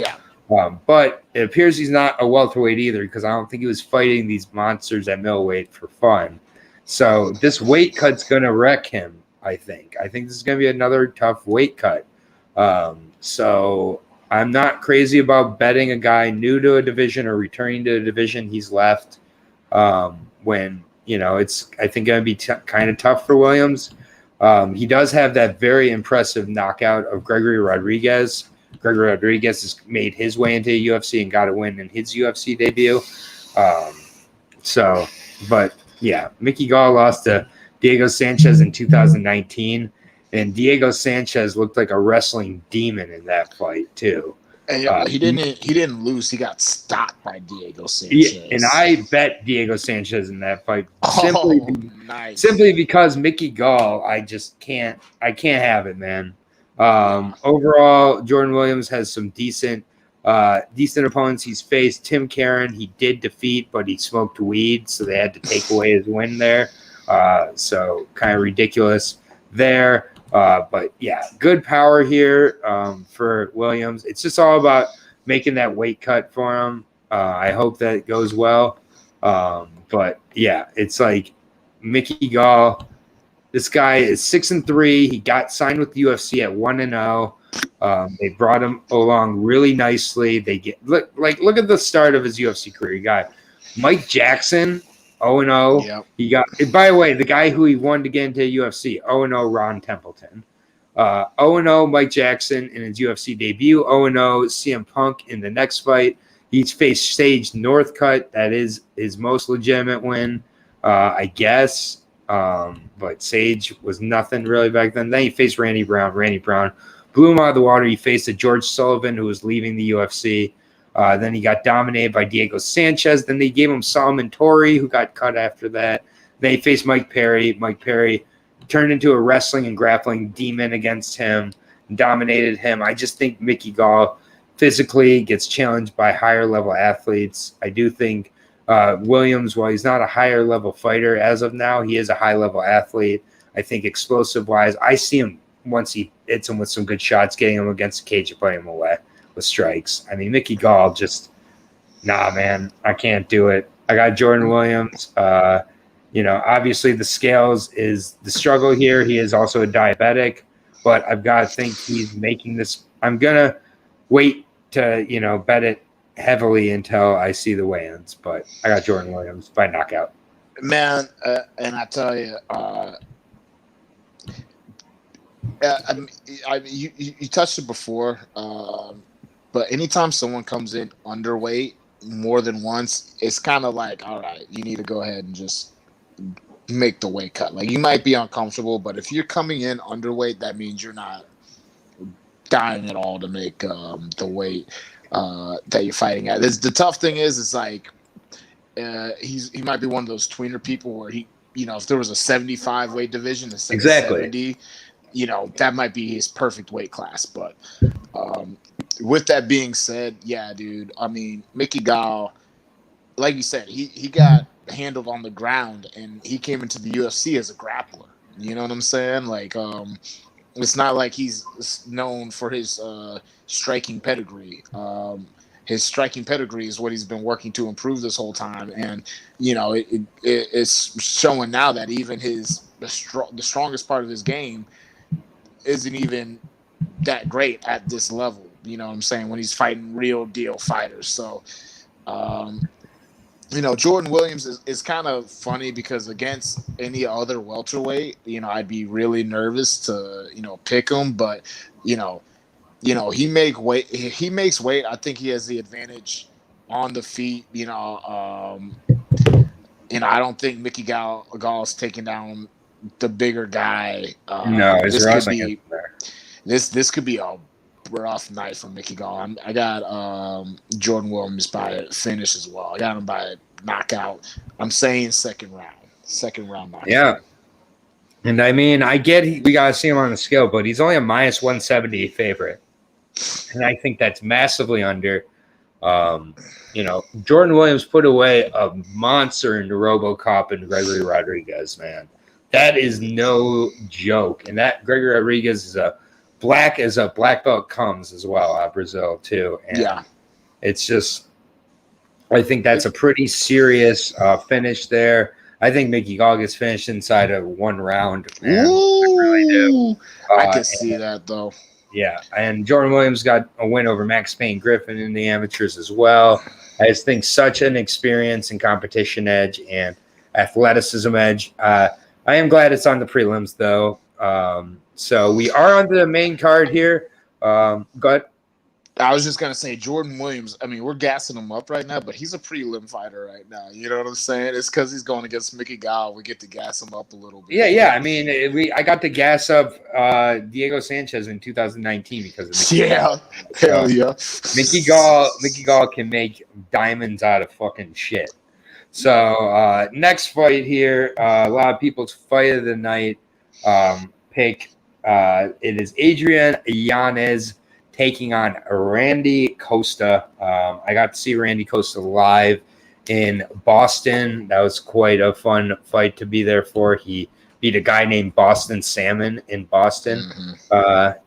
but it appears he's not a welterweight either, because I don't think he was fighting these monsters at middleweight for fun. So this weight cut's going to wreck him, I think. I think this is going to be another tough weight cut. So I'm not crazy about betting a guy new to a division or returning to a division he's left. When it's I think going to be kind of tough for Williams. He does have that very impressive knockout of Gregory Rodriguez. Gregory Rodriguez has made his way into UFC and got a win in his UFC debut. But yeah, Mickey Gall lost to Diego Sanchez in 2019, and Diego Sanchez looked like a wrestling demon in that fight too. And he didn't lose. He got stopped by Diego Sanchez. Yeah, and I bet Diego Sanchez in that fight nice. simply because Mickey Gall, I can't have it, man. Overall, Jordan Williams has some decent opponents he's faced. Tim Karen, he did defeat, but he smoked weed, so they had to take away his win there. So kind of ridiculous there. But yeah, good power here for Williams. It's just all about making that weight cut for him. I hope that it goes well. But yeah, it's like Mickey Gall. This guy is 6-3. He got signed with the UFC at 1-0. They brought him along really nicely. Look at the start of his UFC career. You got Mike Jackson, 0-0. Yep. He got, by the way, the guy who he won to get into UFC, 0-0 Ron Templeton. 0-0 Mike Jackson in his UFC debut. 0-0 CM Punk in the next fight. He's faced Sage Northcutt. That is his most legitimate win, I guess. But Sage was nothing really back then. Then he faced Randy Brown. Randy Brown blew him out of the water. He faced a George Sullivan who was leaving the UFC. Then he got dominated by Diego Sanchez. Then they gave him Solomon Torrey, who got cut after that. Then he faced Mike Perry. Mike Perry turned into a wrestling and grappling demon against him, dominated him. I just think Mickey Gall physically gets challenged by higher level athletes. I do think Williams, while he's not a higher level fighter as of now, he is a high level athlete. I think explosive wise, I see him once he hits him with some good shots, getting him against the cage and putting him away with strikes. I mean, Mickey Gall just, nah, man, I can't do it. I got Jordan Williams. Obviously the scales is the struggle here. He is also a diabetic, but I've got to think he's making this. I'm going to wait to, bet it heavily until I see the weigh-ins, but I got Jordan Williams by knockout. Man, and I tell you, you touched it before, but anytime someone comes in underweight more than once, it's kind of like, all right, you need to go ahead and just make the weight cut. Like, you might be uncomfortable, but if you're coming in underweight, that means you're not dying at all to make the weight that you're fighting at. The tough thing is like he might be one of those tweener people where he, if there was a 75 weight division instead of 70, that might be his perfect weight class. But with that being said, yeah, dude, I mean, Mickey Gall, like you said, he got handled on the ground and he came into the UFC as a grappler. You know what I'm saying? Like, it's not like he's known for his striking pedigree. His striking pedigree is what he's been working to improve this whole time, and it's showing now that even the strongest part of his game isn't even that great at this level. You know what I'm saying? When he's fighting real deal fighters, so. Jordan Williams is kind of funny because against any other welterweight, I'd be really nervous to, pick him. But, he makes weight. I think he has the advantage on the feet. I don't think Mickey Gall is taking down the bigger guy. No, it's wrestling. This could be a rough night for Mickey Gall. I got Jordan Williams by finish as well. I got him by knockout. I'm saying second round knockout. Yeah. And I mean, I get we got to see him on the scale, but he's only a minus 170 favorite. And I think that's massively under. Jordan Williams put away a monster in the RoboCop and Gregory Rodriguez, man. That is no joke. And that Gregory Rodriguez is black as a black belt comes as well out of Brazil too. And yeah. It's just, I think that's a pretty serious finish there. I think Mickey Gall gets finished inside of one round. Man. Ooh, I really do. I can see that though. Yeah, and Jordan Williams got a win over Max Payne Griffin in the amateurs as well. I just think such an experience and competition edge and athleticism edge. I am glad it's on the prelims, though. So we are on the main card here. But I was just gonna say Jordan Williams. I mean, we're gassing him up right now, but he's a prelim fighter right now. You know what I'm saying? It's because he's going against Mickey Gall. We get to gas him up a little bit. yeah. I mean, I got the gas up Diego Sanchez in 2019 because of Mickey Gall. Hell yeah. Mickey Gall can make diamonds out of fucking shit. So next fight here, a lot of people's fight of the night pick. It is Adrian Yanez taking on Randy Costa. I got to see Randy Costa live in Boston. That was quite a fun fight to be there for. He beat a guy named Boston Salmon in Boston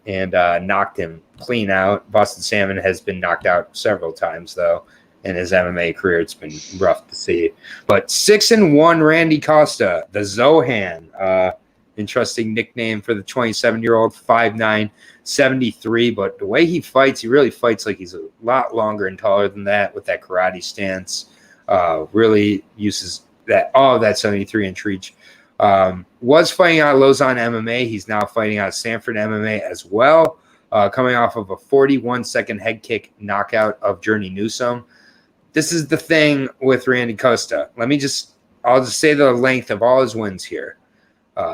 and knocked him clean out. Boston Salmon has been knocked out several times, though, in his MMA career. It's been rough to see. But 6-1 Randy Costa, the Zohan. Interesting nickname for the 27-year-old, 5'9", 73. But the way he fights, he really fights like he's a lot longer and taller than that with that karate stance. Really uses all of that 73-inch reach. Was fighting out of Lausanne MMA. He's now fighting out of Stanford MMA as well, coming off of a 41-second head kick knockout of Journey Newsome. This is the thing with Randy Costa. I'll just say the length of all his wins here.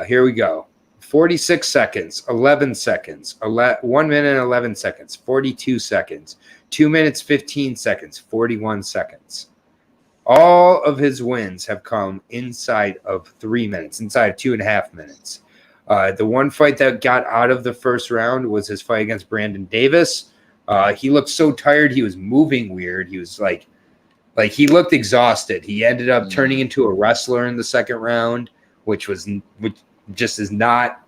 Here we go. 46 seconds, 11 seconds, 1 minute and 11 seconds, 42 seconds, 2 minutes, 15 seconds, 41 seconds. All of his wins have come inside of 3 minutes, inside of 2.5 minutes. The one fight that got out of the first round was his fight against Brandon Davis. He looked so tired. He was moving weird. He was like he looked exhausted. He ended up turning into a wrestler in the second round, which just is not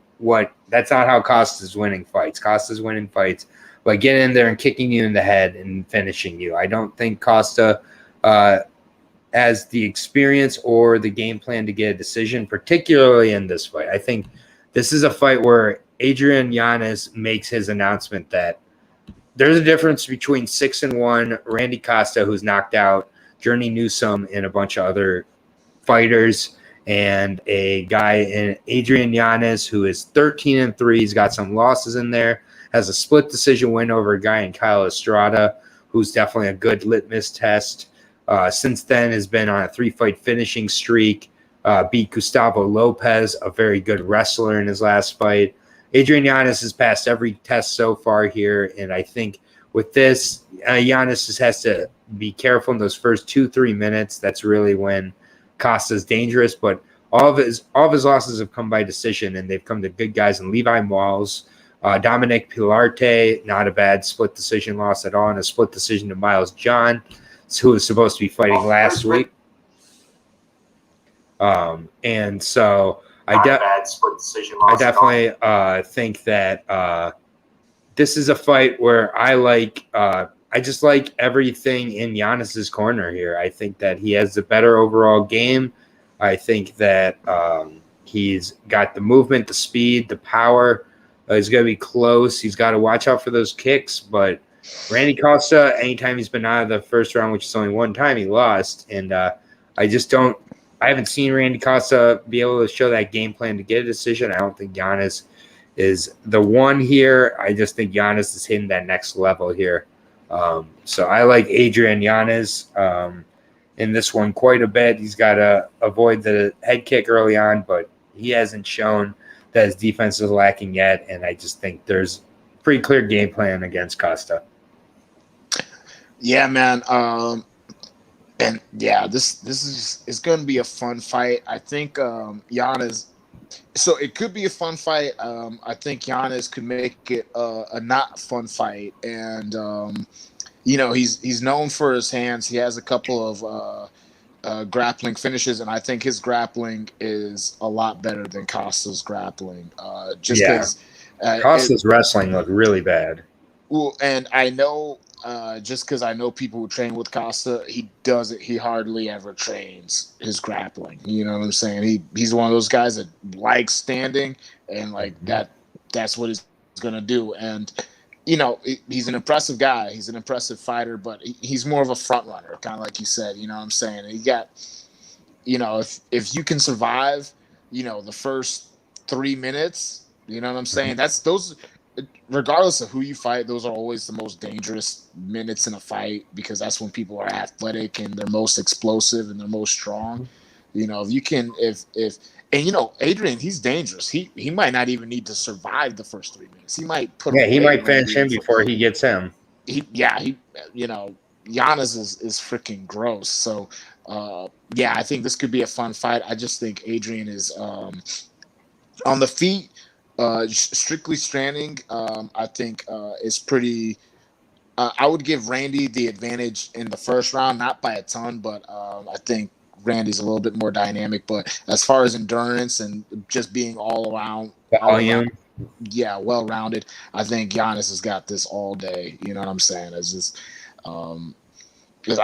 that's not how Costa's winning fights. Costa's winning fights by getting in there and kicking you in the head and finishing you. I don't think Costa has the experience or the game plan to get a decision, particularly in this fight. I think this is a fight where Adrian Yanez makes his announcement that there's a difference between 6-1 Randy Costa, who's knocked out Journey Newsome and a bunch of other fighters, and a guy in Adrian Yanez who is 13-3. He's got some losses in there, has a split decision win over a guy in Kyle Estrada, who's definitely a good litmus test. Since then has been on a 3-fight finishing streak, beat Gustavo Lopez, a very good wrestler, in his last fight. Adrian Yanez has passed every test so far here, and I think with this, Yanez just has to be careful in those first 2-3 minutes. That's really when Costa's dangerous, but all of his losses have come by decision, and they've come to good guys. And Levi Malls, Dominic Pilarte, not a bad split decision loss at all, and a split decision to Miles John, who was supposed to be fighting last week. And so I definitely think that this is a fight where I just like everything in Giannis's corner here. I think that he has the better overall game. I think that he's got the movement, the speed, the power. He's going to be close. He's got to watch out for those kicks. But Randy Costa, anytime he's been out of the first round, which is only one time, he lost. And I haven't seen Randy Costa be able to show that game plan to get a decision. I don't think Giannis is the one here. I just think Giannis is hitting that next level here. So I like Adrian Yanez in this one quite a bit. He's got to avoid the head kick early on, but he hasn't shown that his defense is lacking yet. And I just think there's a pretty clear game plan against Costa. Yeah, man. And yeah, this is going to be a fun fight. I think Giannis. So it could be a fun fight. I think Giannis could make it a not fun fight, and he's known for his hands. He has a couple of grappling finishes, and I think his grappling is a lot better than Costa's grappling. Costa's wrestling looked really bad. Well, and I know. Just because I know people who train with Costa, he hardly ever trains his grappling. You know what I'm saying? He's one of those guys that likes standing, and like that's what he's gonna do. And he's an impressive guy. He's an impressive fighter, but he's more of a front runner, kind of like you said. You know what I'm saying? And he got, if you can survive, the first 3 minutes, you know what I'm saying? That's those. Regardless of who you fight, those are always the most dangerous minutes in a fight because that's when people are athletic and they're most explosive and they're most strong. If you can, Adrian, he's dangerous. He might not even need to survive the first 3 minutes. He might put. Yeah, he might finish him before he gets him. Giannis is freaking gross. So, I think this could be a fun fight. I just think Adrian is on the feet. Strictly standing, I think is pretty. I would give Randy the advantage in the first round, not by a ton, but I think Randy's a little bit more dynamic. But as far as endurance and just being all around, well-rounded, I think Giannis has got this all day. You know what I'm saying? It's just because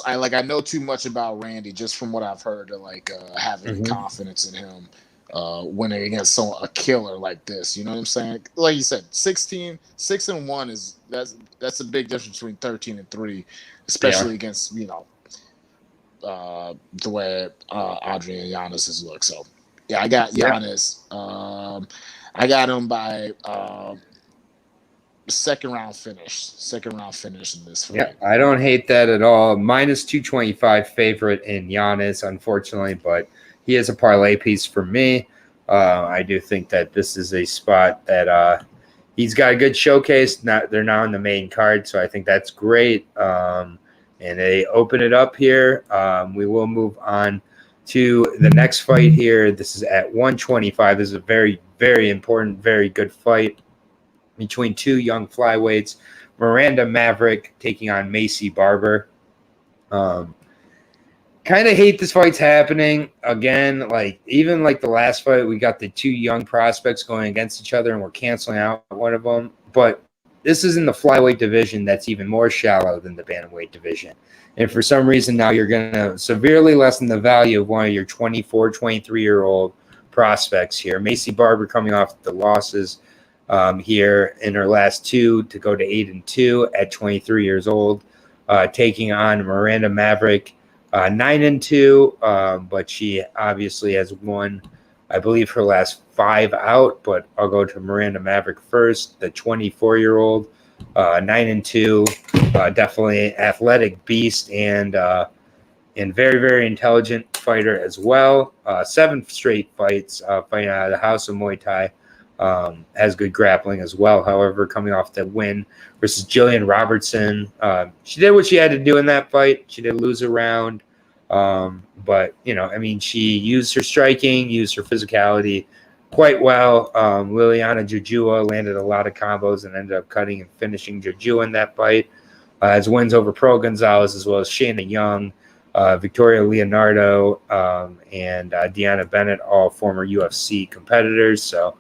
I know too much about Randy just from what I've heard to having confidence in him. Winning against a killer like this, you know what I'm saying? Like you said, 6-1 that's a big difference between 13-3, especially against the way Adrian and Giannis has looked. So I got Giannis. I got him by second round finish in this fight. Yeah, I don't hate that at all. Minus 225 favorite in Giannis, unfortunately, but he is a parlay piece for me. I do think that this is a spot that he's got a good showcase. They're now on the main card, so I think that's great. And they open it up here. We will move on to the next fight here. This is at 125. This is a very, very important, very good fight between two young flyweights. Miranda Maverick taking on Macy Barber. Kind of hate this fight's happening again. Even the last fight, we got the two young prospects going against each other, and we're canceling out one of them. But this is in the flyweight division that's even more shallow than the bantamweight division. And for some reason, now you're going to severely lessen the value of one of your 24, 23-year-old prospects here. Macy Barber coming off the losses here in her last two to go to 8-2 at 23 years old, taking on Miranda Maverick. 9-2, but she obviously has won, I believe, her last 5 out. But I'll go to Miranda Maverick first, the 24-year-old, 9-2, definitely athletic beast and very, very intelligent fighter as well. 7 straight fights fighting out of the House of Muay Thai. Has good grappling as well. However, coming off that win versus Jillian Robertson, she did what she had to do in that fight. She did lose a round, but she used her striking, used her physicality quite well. Liliana Jujua landed a lot of combos and ended up cutting and finishing Jujua in that fight. Has wins over Pearl Gonzalez as well as Shayna Young, Victoria Leonardo, and Deanna Bennett, all former UFC competitors. So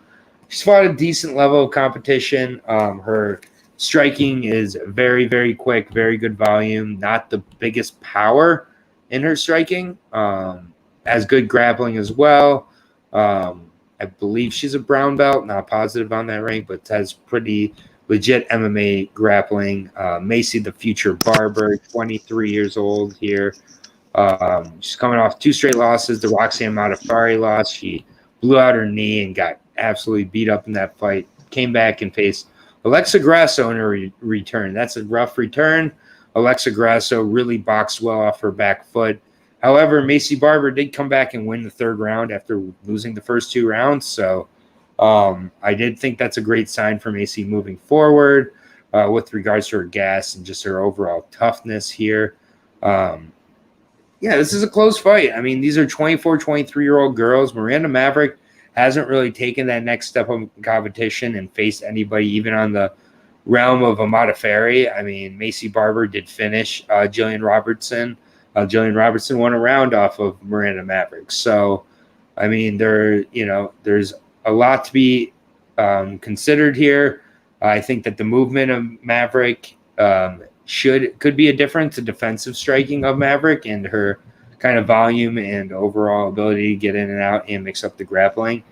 she's fought a decent level of competition. Her striking is very, very quick, very good volume, not the biggest power in her striking. Has good grappling as well. I believe she's a brown belt, not positive on that rank, but has pretty legit MMA grappling. Macy, the future Barber, 23 years old here. She's coming off 2 straight losses. The Roxanne Modafferi loss. She blew out her knee and got absolutely beat up in that fight. Came back and faced Alexa Grasso in her return. That's a rough return. Alexa Grasso really boxed well off her back foot. However, Macy Barber did come back and win the 3rd round after losing the first 2 rounds. So I did think that's a great sign for Macy moving forward with regards to her gas and just her overall toughness here. This is a close fight. I mean, these are 24, 23-year-old girls. Miranda Maverick hasn't really taken that next step of competition and faced anybody even on the realm of a Modafferi. I mean, Macy Barber did finish Jillian Robertson. Jillian Robertson won a round off of Miranda Maverick. So, I mean, there's a lot to be considered here. I think that the movement of Maverick could be a difference, the defensive striking of Maverick and her kind of volume and overall ability to get in and out and mix up the grappling.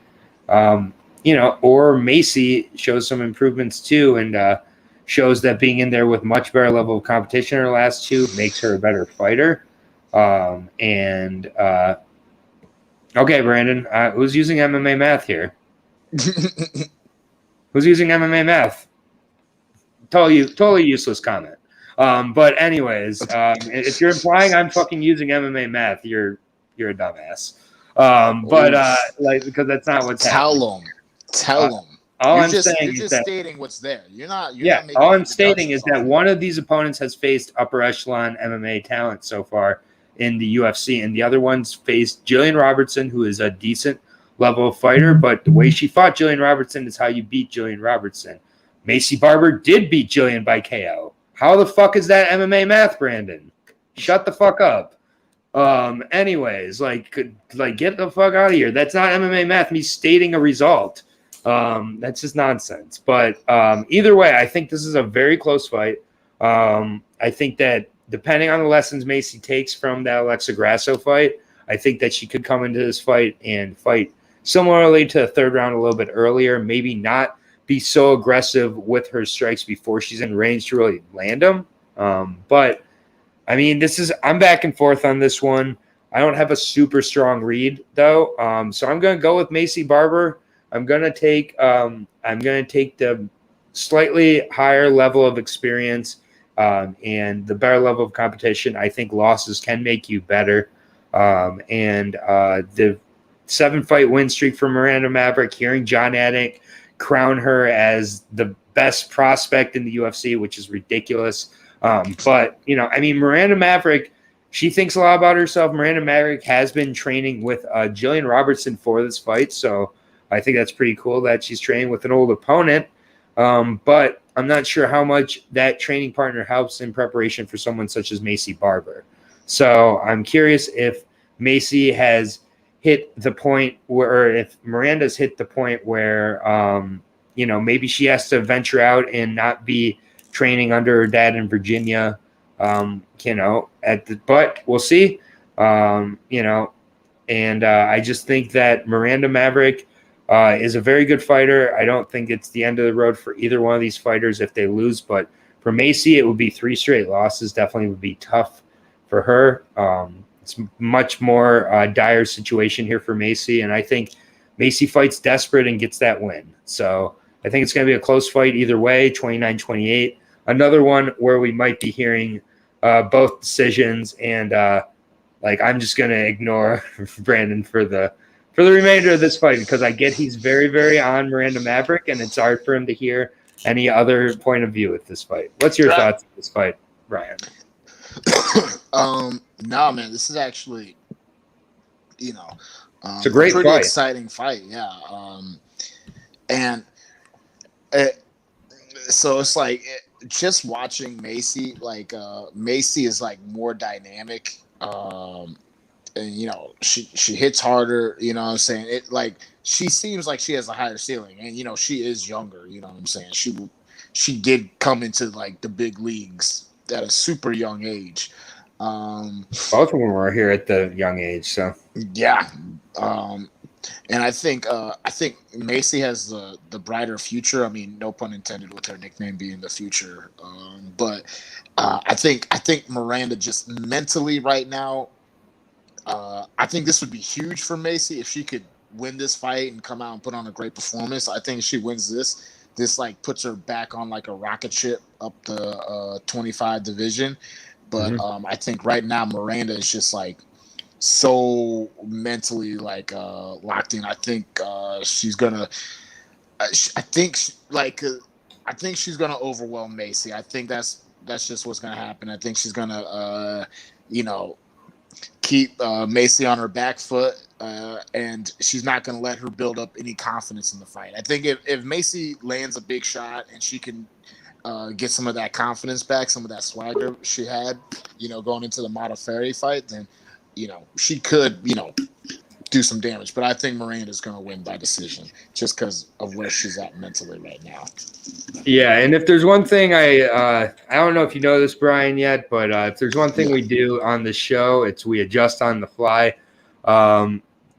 Or Macy shows some improvements too and shows that being in there with much better level of competition in her last two makes her a better fighter. Okay, Brandon, who's using MMA math here? Who's using MMA math? Totally useless comment. But anyways, if you're implying I'm fucking using MMA math, you're a dumbass. Because that's not what's happening. Tell them. All you're saying just is that stating what's there. You're not making all I'm stating is that one of these opponents has faced upper echelon MMA talent so far in the UFC, and the other one's faced Jillian Robertson, who is a decent level fighter, but the way she fought Jillian Robertson is how you beat Jillian Robertson. Macy Barber did beat Jillian by KO. How the fuck is that MMA math, Brandon? Shut the fuck up. Anyways, like get the fuck out of here. That's not MMA math. Me stating a result. That's just nonsense. But either way, I think this is a very close fight. I think that depending on the lessons Macy takes from that Alexa Grasso fight, I think that she could come into this fight and fight similarly to the third round a little bit earlier, maybe not be so aggressive with her strikes before she's in range to really land them. But I mean, I'm back and forth on this one. I don't have a super strong read though. So I'm going to go with Macy Barber. I'm going to take the slightly higher level of experience and the better level of competition. I think losses can make you better. The 7-fight win streak for Miranda Maverick, hearing John Anik crown her as the best prospect in the UFC, which is ridiculous. But, I mean, Miranda Maverick, she thinks a lot about herself. Miranda Maverick has been training with Jillian Robertson for this fight, so I think that's pretty cool that she's training with an old opponent. But I'm not sure how much that training partner helps in preparation for someone such as Macy Barber. So I'm curious if Macy has hit the point where, or if Miranda's hit the point where, maybe she has to venture out and not be training under her dad in Virginia, but we'll see, and I just think that Miranda Maverick is a very good fighter. I don't think it's the end of the road for either one of these fighters if they lose, but for Macy, it would be 3 straight losses. Definitely would be tough for her. It's much more dire situation here for Macy, and I think Macy fights desperate and gets that win. So I think it's going to be a close fight either way, 29-28. Another one where we might be hearing both decisions, and I'm just going to ignore Brandon for the remainder of this fight because I get he's very, very on Miranda Maverick, and it's hard for him to hear any other point of view with this fight. What's your thoughts on this fight, Ryan? No, man, this is actually, it's a great pretty fight. Exciting fight, yeah. So it's like just watching Macy, Macy is like more dynamic, and she hits harder. You know what I'm saying? It like she seems like she has a higher ceiling, and she is younger. You know what I'm saying? She did come into like the big leagues at a super young age. Both of them were here at the young age, so yeah. And I think Macy has the brighter future. I mean, no pun intended with her nickname being the future. But I think Miranda just mentally right now. I think this would be huge for Macy if she could win this fight and come out and put on a great performance. I think if she wins this like puts her back on like a rocket ship up the 25 division. But I think right now Miranda is just like so mentally like locked in. I think she's gonna. I think she's gonna overwhelm Macy. I think that's just what's gonna happen. I think she's gonna keep Macy on her back foot, and she's not gonna let her build up any confidence in the fight. I think if Macy lands a big shot and she can get some of that confidence back, some of that swagger she had, going into the Modafferi fight, then she could, do some damage. But I think Miranda's going to win by decision just because of where she's at mentally right now. Yeah, and if there's one thing I don't know if you know this, Brian, yet, but if there's one thing we do on the show, it's we adjust on the fly.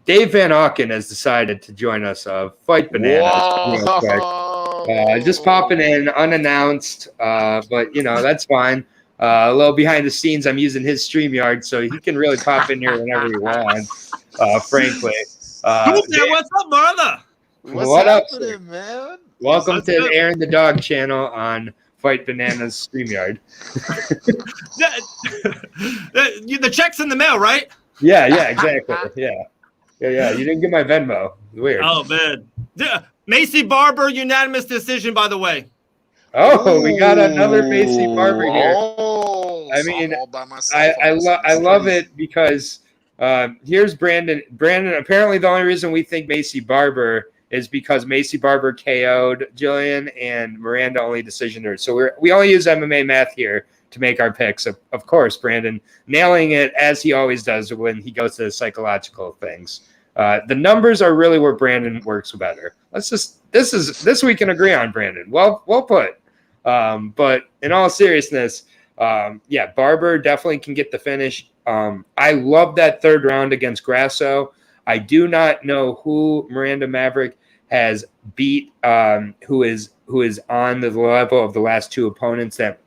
Dave Van Auken has decided to join us. Fight Bananas. Just popping in unannounced, but that's fine. A little behind the scenes, I'm using his StreamYard, so he can really pop in here whenever he wants. Frankly, what's up, brother? What up, man? Welcome to Aaron the Dog channel on Fight Bananas StreamYard. The check's in the mail, right? Yeah, exactly. Yeah. You didn't get my Venmo. Weird. Oh man, Macy Barber unanimous decision, by the way. Oh, we got another Macy Barber here. I mean, I love it because here's Brandon. Brandon, apparently the only reason we think Macy Barber is because Macy Barber KO'd Jillian and Miranda only decisioned her. So we only use MMA math here to make our picks. Of course, Brandon nailing it as he always does when he goes to the psychological things. The numbers are really where Brandon works better. This we can agree on, Brandon. Well put. But in all seriousness, Barber definitely can get the finish. I love that third round against Grasso. I do not know who Miranda Maverick has beat, who is on the level of the last two opponents that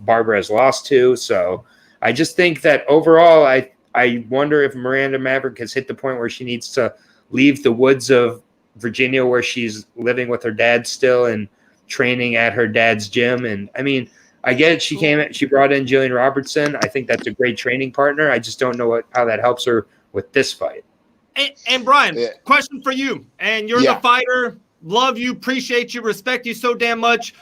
Barber has lost to. So I just think that overall, I wonder if Miranda Maverick has hit the point where she needs to leave the woods of Virginia, where she's living with her dad still and training at her dad's gym. And I mean, I get it. She brought in Jillian Robertson. I think that's a great training partner. I just don't know how that helps her with this fight. And Brian, question for you. And you're the fighter. Love you, appreciate you, respect you so damn much.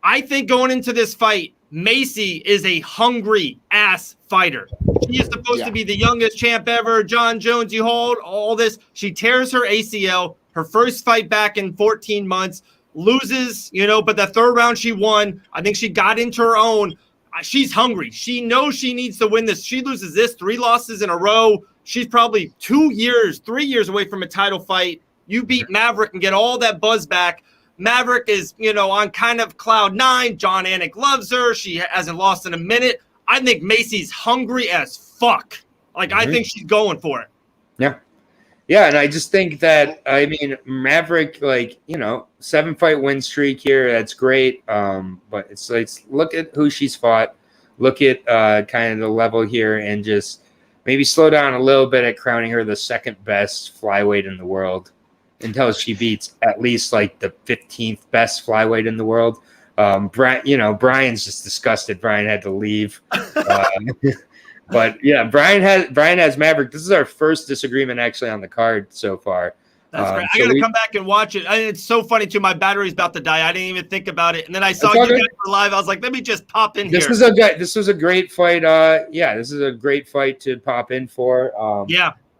I think going into this fight, Macy is a hungry ass fighter. She is supposed to be the youngest champ ever. John Jones, you hold all this. She tears her ACL, her first fight back in 14 months, loses, but the third round she won. I think she got into her own. She's hungry. She knows she needs to win this. She loses this 3 losses in a row. She's probably 3 years away from a title fight. You beat Maverick and get all that buzz back. Maverick is, on kind of cloud 9. John Anik loves her. She hasn't lost in a minute. I think Macy's hungry as fuck. I think she's going for it. Yeah. Yeah, and I just think that, Maverick, 7-fight win streak here, that's great. But it's look at who she's fought. Look at kind of the level here and just maybe slow down a little bit at crowning her the second best flyweight in the world until she beats at least the 15th best flyweight in the world. Brian's just disgusted. Brian had to leave. But yeah, Brian has Maverick. This is our first disagreement actually on the card so far. That's great. I got to come back and watch it. It's so funny too. My battery's about to die. I didn't even think about it. And then I saw you guys were live. I was like, let me just pop in here. This was a great fight. This is a great fight to pop in for.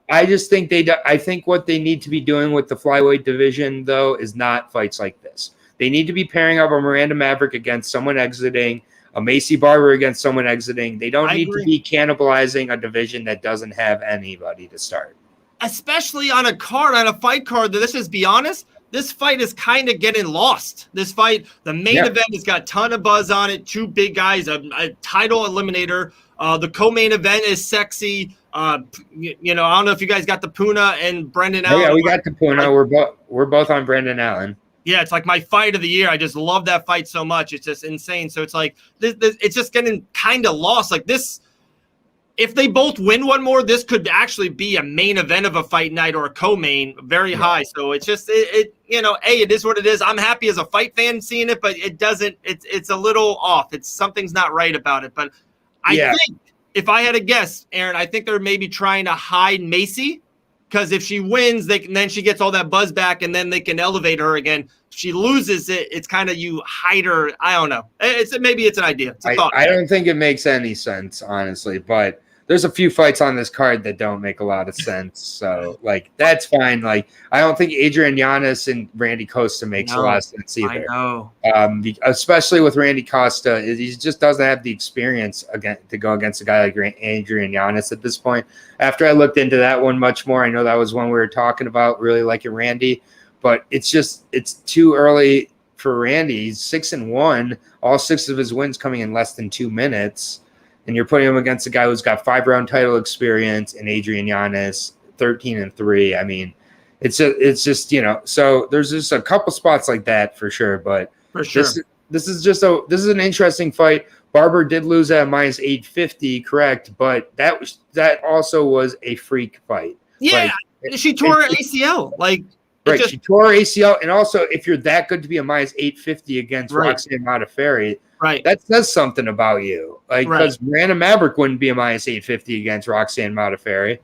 I just think I think what they need to be doing with the flyweight division though is not fights like this. They need to be pairing up a Miranda Maverick against someone exiting, a Macy Barber against someone exiting. They don't need to be cannibalizing a division that doesn't have anybody to start. Especially on a fight card. Let's just be honest. This fight is kind of getting lost. This fight, the main event has got a ton of buzz on it. 2 big guys, a title eliminator. The co-main event is sexy. I don't know if you guys got the Puna and Brendan Allen. Yeah, we got the Puna. We're both on Brendan Allen. Yeah, it's my fight of the year. I just love that fight so much. It's just insane. So it's it's just getting kind of lost. This, if they both win one more, this could actually be a main event of a fight night or a co-main very high. So it's just, it is what it is. I'm happy as a fight fan seeing it, but it doesn't, it's a little off. Something's not right about it. But I think if I had to guess, Aaron, I think they're maybe trying to hide Macy. Because if she wins, then she gets all that buzz back, and then they can elevate her again. If she loses it, it's kind of you hide her. I don't know. Maybe it's an idea. It's a thought. I don't think it makes any sense, honestly. But there's a few fights on this card that don't make a lot of sense. So, that's fine. I don't think Adrian Yanez and Randy Costa makes a lot of sense either. I know. Especially with Randy Costa. He just doesn't have the experience to go against a guy like Adrian Yanez at this point. After I looked into that one much more, I know that was one we were talking about, really liking Randy. But it's too early for Randy. He's 6-1. All 6 of his wins coming in less than 2 minutes. And you're putting him against a guy who's got 5-round title experience and Adrian Yanez, 13-3. I mean, it's just, so there's just a couple spots like that for sure. But for sure, this is an interesting fight. Barber did lose at minus 850, correct? But that also was a freak fight. Yeah, she tore her ACL. Right, she tore her ACL, and also if you're that good to be a minus 850 against Roxanne Modafferi, that says something about you. Because Miranda Maverick wouldn't be a minus 850 against Roxanne Modafferi.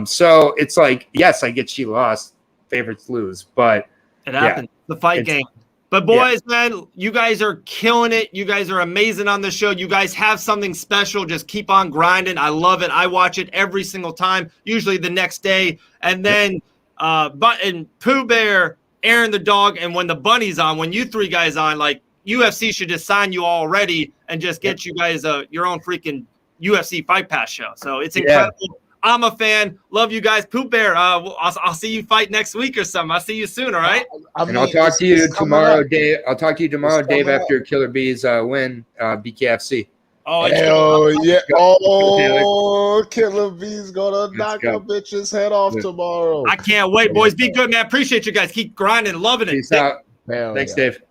So it's yes, I get she lost. Favorites lose, but it happened. The fight game. But boys, man, you guys are killing it. You guys are amazing on the show. You guys have something special. Just keep on grinding. I love it. I watch it every single time, usually the next day. And then and Pooh Bear, Aaron the dog, and when the bunny's on, when you three guys on, UFC should just sign you already and just get you guys your own freaking UFC Fight Pass show. So it's incredible. Yeah. I'm a fan. Love you guys. Pooh Bear, I'll see you fight next week or something. I'll see you soon, all right? I'll talk to you tomorrow, Dave. I'll talk to you tomorrow, Dave, after Killer Bees win BKFC. Oh, hell yeah. Oh, Killer Bees gonna knock a bitch's head off tomorrow. I can't wait, boys. Be good, man. Appreciate you guys. Keep grinding. Loving it. Peace out. Thanks, Dave.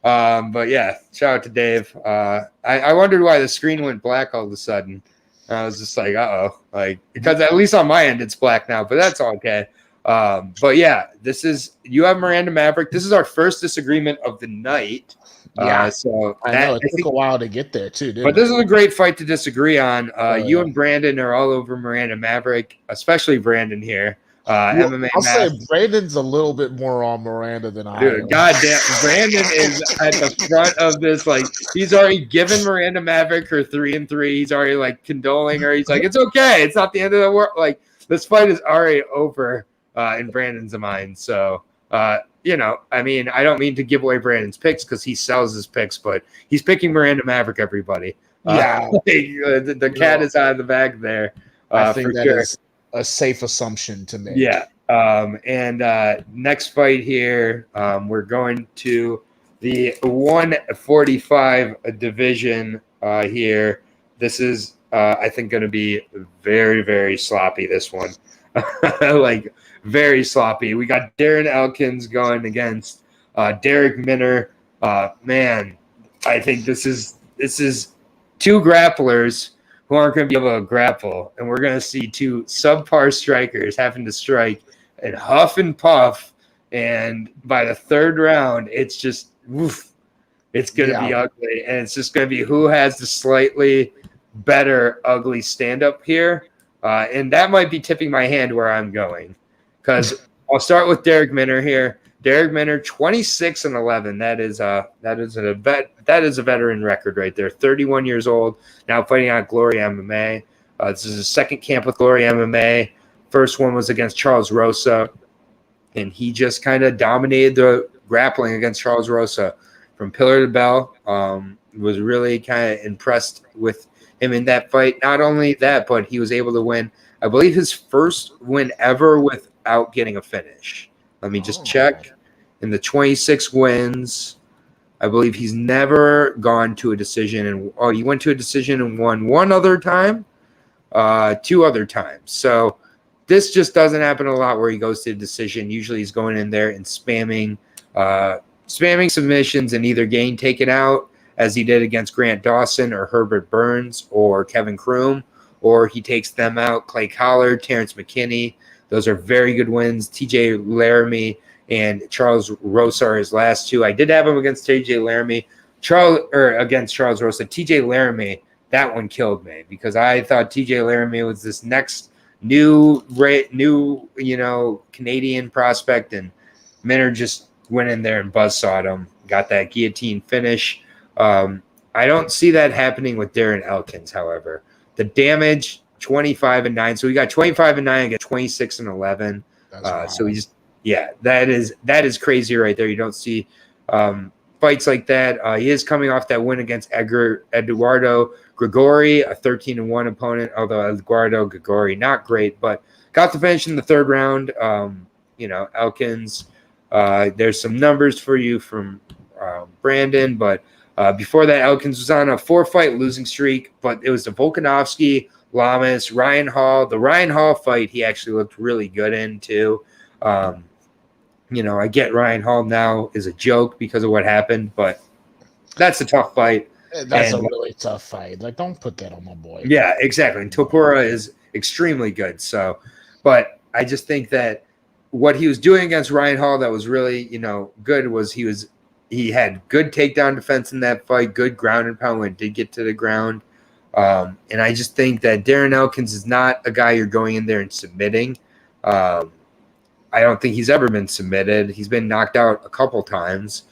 But yeah, shout out to Dave. I wondered why the screen went black all of a sudden. I was just because at least on my end it's black now, but that's okay. But yeah, you have Miranda Maverick. This is our first disagreement of the night. Yeah, so I know it took a while to get there too, but this is a great fight to disagree on. You and Brandon are all over Miranda Maverick, especially Brandon here. MMA. I'll say Brandon's a little bit more on Miranda than I am. Goddamn, Brandon is at the front of this. He's already given Miranda Maverick her 3-3. He's already condoling her. He's it's okay. It's not the end of the world. This fight is already over in Brandon's mind. So, I don't mean to give away Brandon's picks because he sells his picks, but he's picking Miranda Maverick. Everybody, the cat is out of the bag there. I think that is a safe assumption to make. Yeah. And next fight here, we're going to the 145 division here. This is, I think, going to be very, very sloppy, this one. Very sloppy. We got Darren Elkins going against Derek Minner. Man, I think this is two grapplers who aren't going to be able to grapple. And we're going to see two subpar strikers having to strike and huff and puff. And by the third round, it's just, it's going to be ugly. And it's just going to be who has the slightly better ugly stand-up here. And that might be tipping my hand where I'm going. Because I'll start with Derek Minner here. Derek Minner, 26-11. That is a veteran record right there. 31 years old, now fighting on Glory MMA. This is his second camp with Glory MMA. First one was against Charles Rosa, and he just kind of dominated the grappling against Charles Rosa from pillar to bell. Was really kind of impressed with him in that fight. Not only that, but he was able to win, I believe, his first win ever without getting a finish. Let me just check. In the 26 wins, I believe he's never gone to a decision. And he went to a decision and won one other time, 2 other times. So this just doesn't happen a lot where he goes to a decision. Usually he's going in there and spamming submissions and either getting taken out, as he did against Grant Dawson or Herbert Burns or Kevin Kroom, or he takes them out. Clay Collard, Terrence McKinney. Those are very good wins. TJ Laramie and Charles Rosa are his last 2. I did have him against TJ Laramie. Against Charles Rosa. TJ Laramie, that one killed me because I thought TJ Laramie was this next new Canadian prospect, and Minner just went in there and buzzsawed him. Got that guillotine finish. I don't see that happening with Darren Elkins, however. The damage, 25-9. So we got 25-9 against 26-11. So we just, that is crazy right there. You don't see fights like that. He is coming off that win against Eduardo Grigori, a 13-1 opponent, although Eduardo Grigori, not great, but got the finish in the third round. Elkins, there's some numbers for you from Brandon, but before that, Elkins was on a 4-fight losing streak, but it was the Volkanovski, Lamas, Ryan Hall. The Ryan Hall fight he actually looked really good in too. I get Ryan Hall now is a joke because of what happened, but that's a tough fight. That's a really tough fight. Like, don't put that on my boy. Yeah, exactly. And Topuria is extremely good. So, but I just think that what he was doing against Ryan Hall that was really, good was he had good takedown defense in that fight, good ground and pound when it did get to the ground. And I just think that Darren Elkins is not a guy you're going in there and submitting. I don't think he's ever been submitted. He's been knocked out a couple times.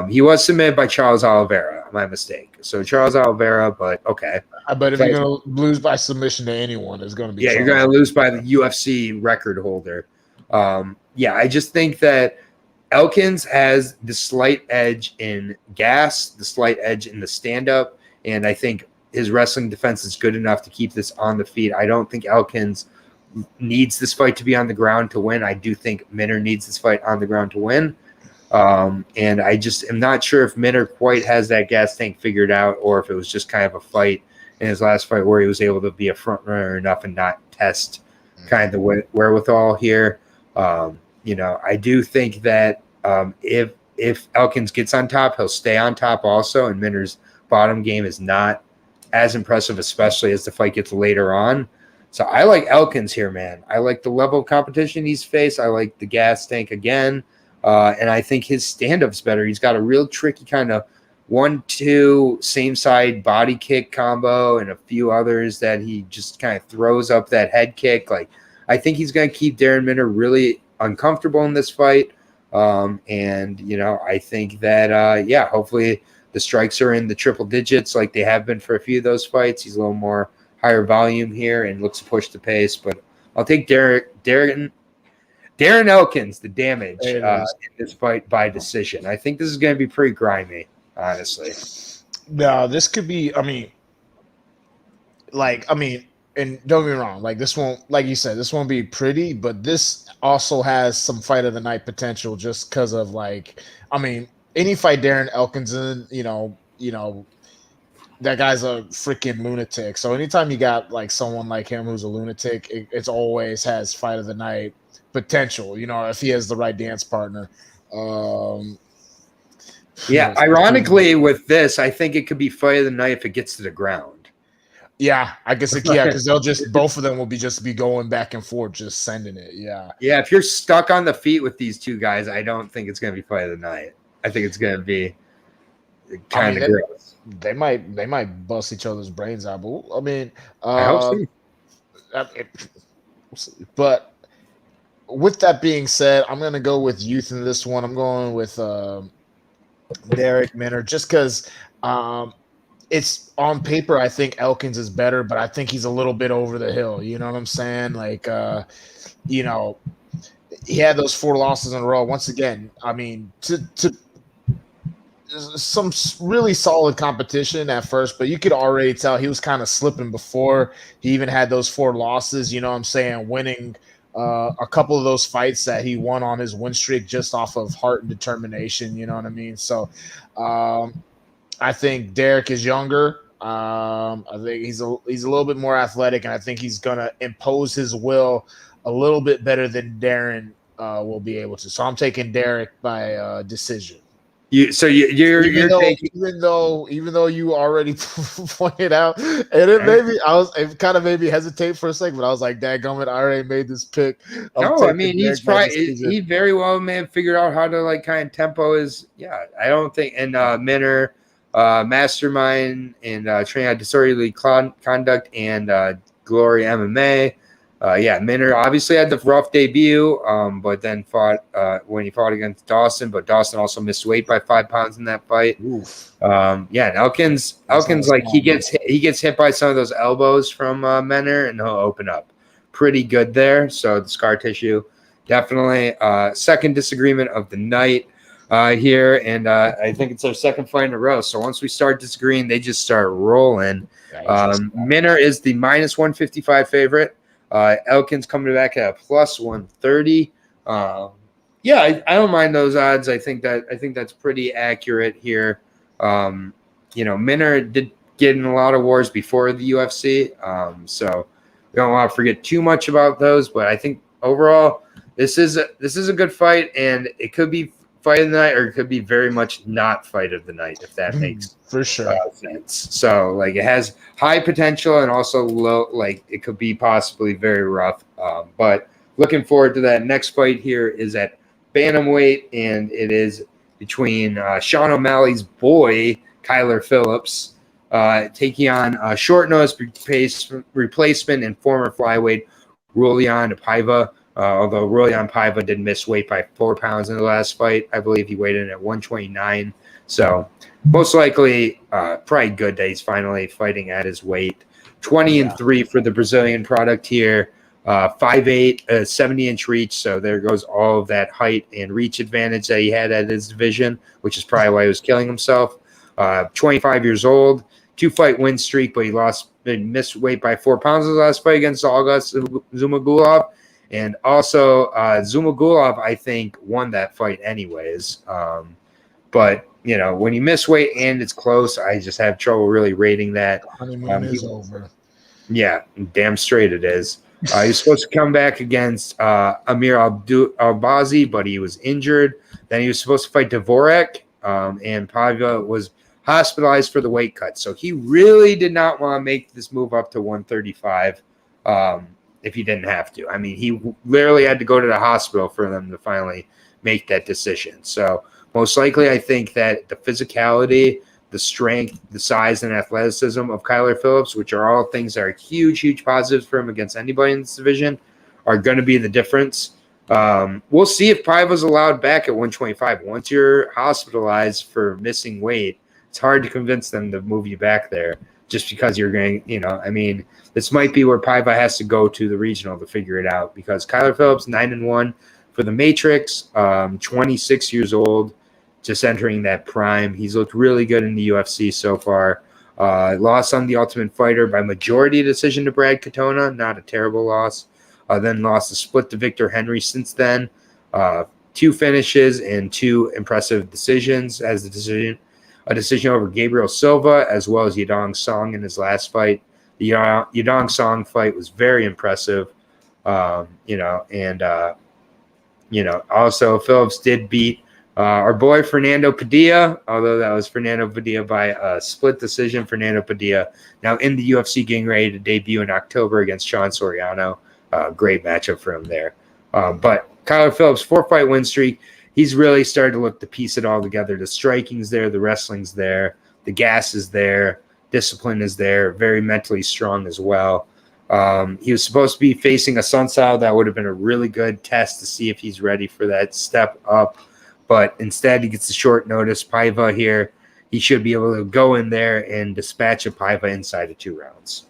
He was submitted by Charles Oliveira, my mistake. So Charles Oliveira, but okay. I bet if you're going to lose by submission to anyone, it's going to be Charles. You're going to lose by the UFC record holder. I just think that Elkins has the slight edge in gas, the slight edge in the stand-up, and I think his wrestling defense is good enough to keep this on the feet. I don't think Elkins needs this fight to be on the ground to win. I do think Minner needs this fight on the ground to win. And I just am not sure if Minner quite has that gas tank figured out, or if it was just kind of a fight in his last fight where he was able to be a front runner enough and not test kind of the wherewithal here. I do think that if Elkins gets on top, he'll stay on top also, and Minner's bottom game is not as impressive, especially as the fight gets later on. So I like Elkins here, man. I like the level of competition he's faced. I like the gas tank again. And I think his stand-up's better. He's got a real tricky kind of 1-2 same side body kick combo and a few others that he just kind of throws up that head kick. Like, I think he's going to keep Darren Minner really uncomfortable in this fight. I think that, hopefully the strikes are in the triple digits like they have been for a few of those fights. He's a little more higher volume here and looks to push the pace. But I'll take Darren Elkins, the damage in this fight by decision. I think this is going to be pretty grimy, honestly. No, this could be, and don't get me wrong, like this won't, like you said, this won't be pretty, but this also has some fight of the night potential just because of any fight Darren Elkins in, that guy's a freaking lunatic. So anytime you got like someone like him who's a lunatic, it's always has fight of the night potential, if he has the right dance partner. Ironically with this, I think it could be fight of the night if it gets to the ground. Yeah, I guess because they'll just both of them will be going back and forth, just sending it. Yeah. Yeah, if you're stuck on the feet with these two guys, I don't think it's gonna be fight of the night. I think it's gonna be kind of gross. They might bust each other's brains out, but I hope so. But with that being said, I'm going to go with youth in this one. I'm going with Derek Minner just because it's on paper. I think Elkins is better, but I think he's a little bit over the hill. You know what I'm saying? Like, he had those 4 losses in a row. Once again, to some really solid competition at first, but you could already tell he was kind of slipping before he even had those 4 losses. You know what I'm saying? Winning a couple of those fights that he won on his win streak just off of heart and determination. You know what I mean? So I think Derek is younger. I think he's a little bit more athletic, and I think he's going to impose his will a little bit better than Darren will be able to. So I'm taking Derek by decision. You're taking, even though you already pointed out, and it kind of made me hesitate for a second, but I was like, "Dadgummit, I already made this pick." He very well figured out how to kind of tempo his. Yeah, I don't think Minner, mastermind and training at disorderly conduct and Glory MMA. Minner obviously had the rough debut, but then fought when he fought against Dawson, but Dawson also missed weight by 5 pounds in that fight. And Elkins he gets hit by some of those elbows from Minner, and he'll open up pretty good there. So the scar tissue, definitely. Second disagreement of the night here, and I think it's our second fight in a row. So once we start disagreeing, they just start rolling. Minner is the -155 favorite. Elkins coming back at a +130. I don't mind those odds. I think that's pretty accurate here. Minner did get in a lot of wars before the UFC, so we don't want to forget too much about those. But I think overall, this is a good fight, and it could be fight of the night, or it could be very much not fight of the night, if that makes for sure sense. So like it has high potential and also low, like it could be possibly very rough. But looking forward to that. Next fight here is at bantamweight, and it is between Sean O'Malley's boy Kyler Phillips taking on short notice replacement and former flyweight Rolian Paiva. Although Rolian Paiva did miss weight by 4 pounds in the last fight. I believe he weighed in at 129. So most likely, probably good that he's finally fighting at his weight. 20-3 for the Brazilian product here. 5'8", 70-inch reach. So there goes all of that height and reach advantage that he had at his division, which is probably why he was killing himself. 25 years old, 2-fight win streak, but he missed weight by 4 pounds in the last fight against August Zumagulov. And also, Zumagulov, I think, won that fight anyways. But, you know, when you miss weight and it's close, I just have trouble really rating that. Honeymoon is over. Yeah, damn straight it is. He was supposed to come back against Amir Albazi, but he was injured. Then he was supposed to fight Dvorak, and Paiva was hospitalized for the weight cut. So he really did not want to make this move up to 135. If he didn't have to. I mean, he literally had to go to the hospital for them to finally make that decision. So most likely, I think that the physicality, the strength, the size, and athleticism of Kyler Phillips, which are all things that are huge, huge positives for him against anybody in this division, are going to be the difference. We'll see if Paiva's allowed back at 125. Once you're hospitalized for missing weight, it's hard to convince them to move you back there just because you're going, you know, I mean, this might be where Paiva has to go to the regional to figure it out, because Kyler Phillips 9-1 for the Matrix, 26 years old, just entering that prime. He's looked really good in the UFC so far. Lost on the Ultimate Fighter by majority decision to Brad Katona, not a terrible loss. Then lost a split to Victor Henry since then. 2 finishes and 2 impressive decisions as a decision over Gabriel Silva, as well as Yadong Song in his last fight. The Yadong Song fight was very impressive, also Phillips did beat our boy Fernando Padilla, although that was Fernando Padilla by a split decision. Fernando Padilla now in the UFC, getting ready to debut in October against Sean Soriano. Great matchup for him there. But Kyler Phillips, 4-fight win streak. He's really started to look to piece it all together. The striking's there, the wrestling's there, the gas is there. Discipline is there, very mentally strong as well. He was supposed to be facing a Sunsao. That would have been a really good test to see if he's ready for that step up. But instead, he gets a short notice. Paiva here, he should be able to go in there and dispatch a Paiva inside of 2 rounds.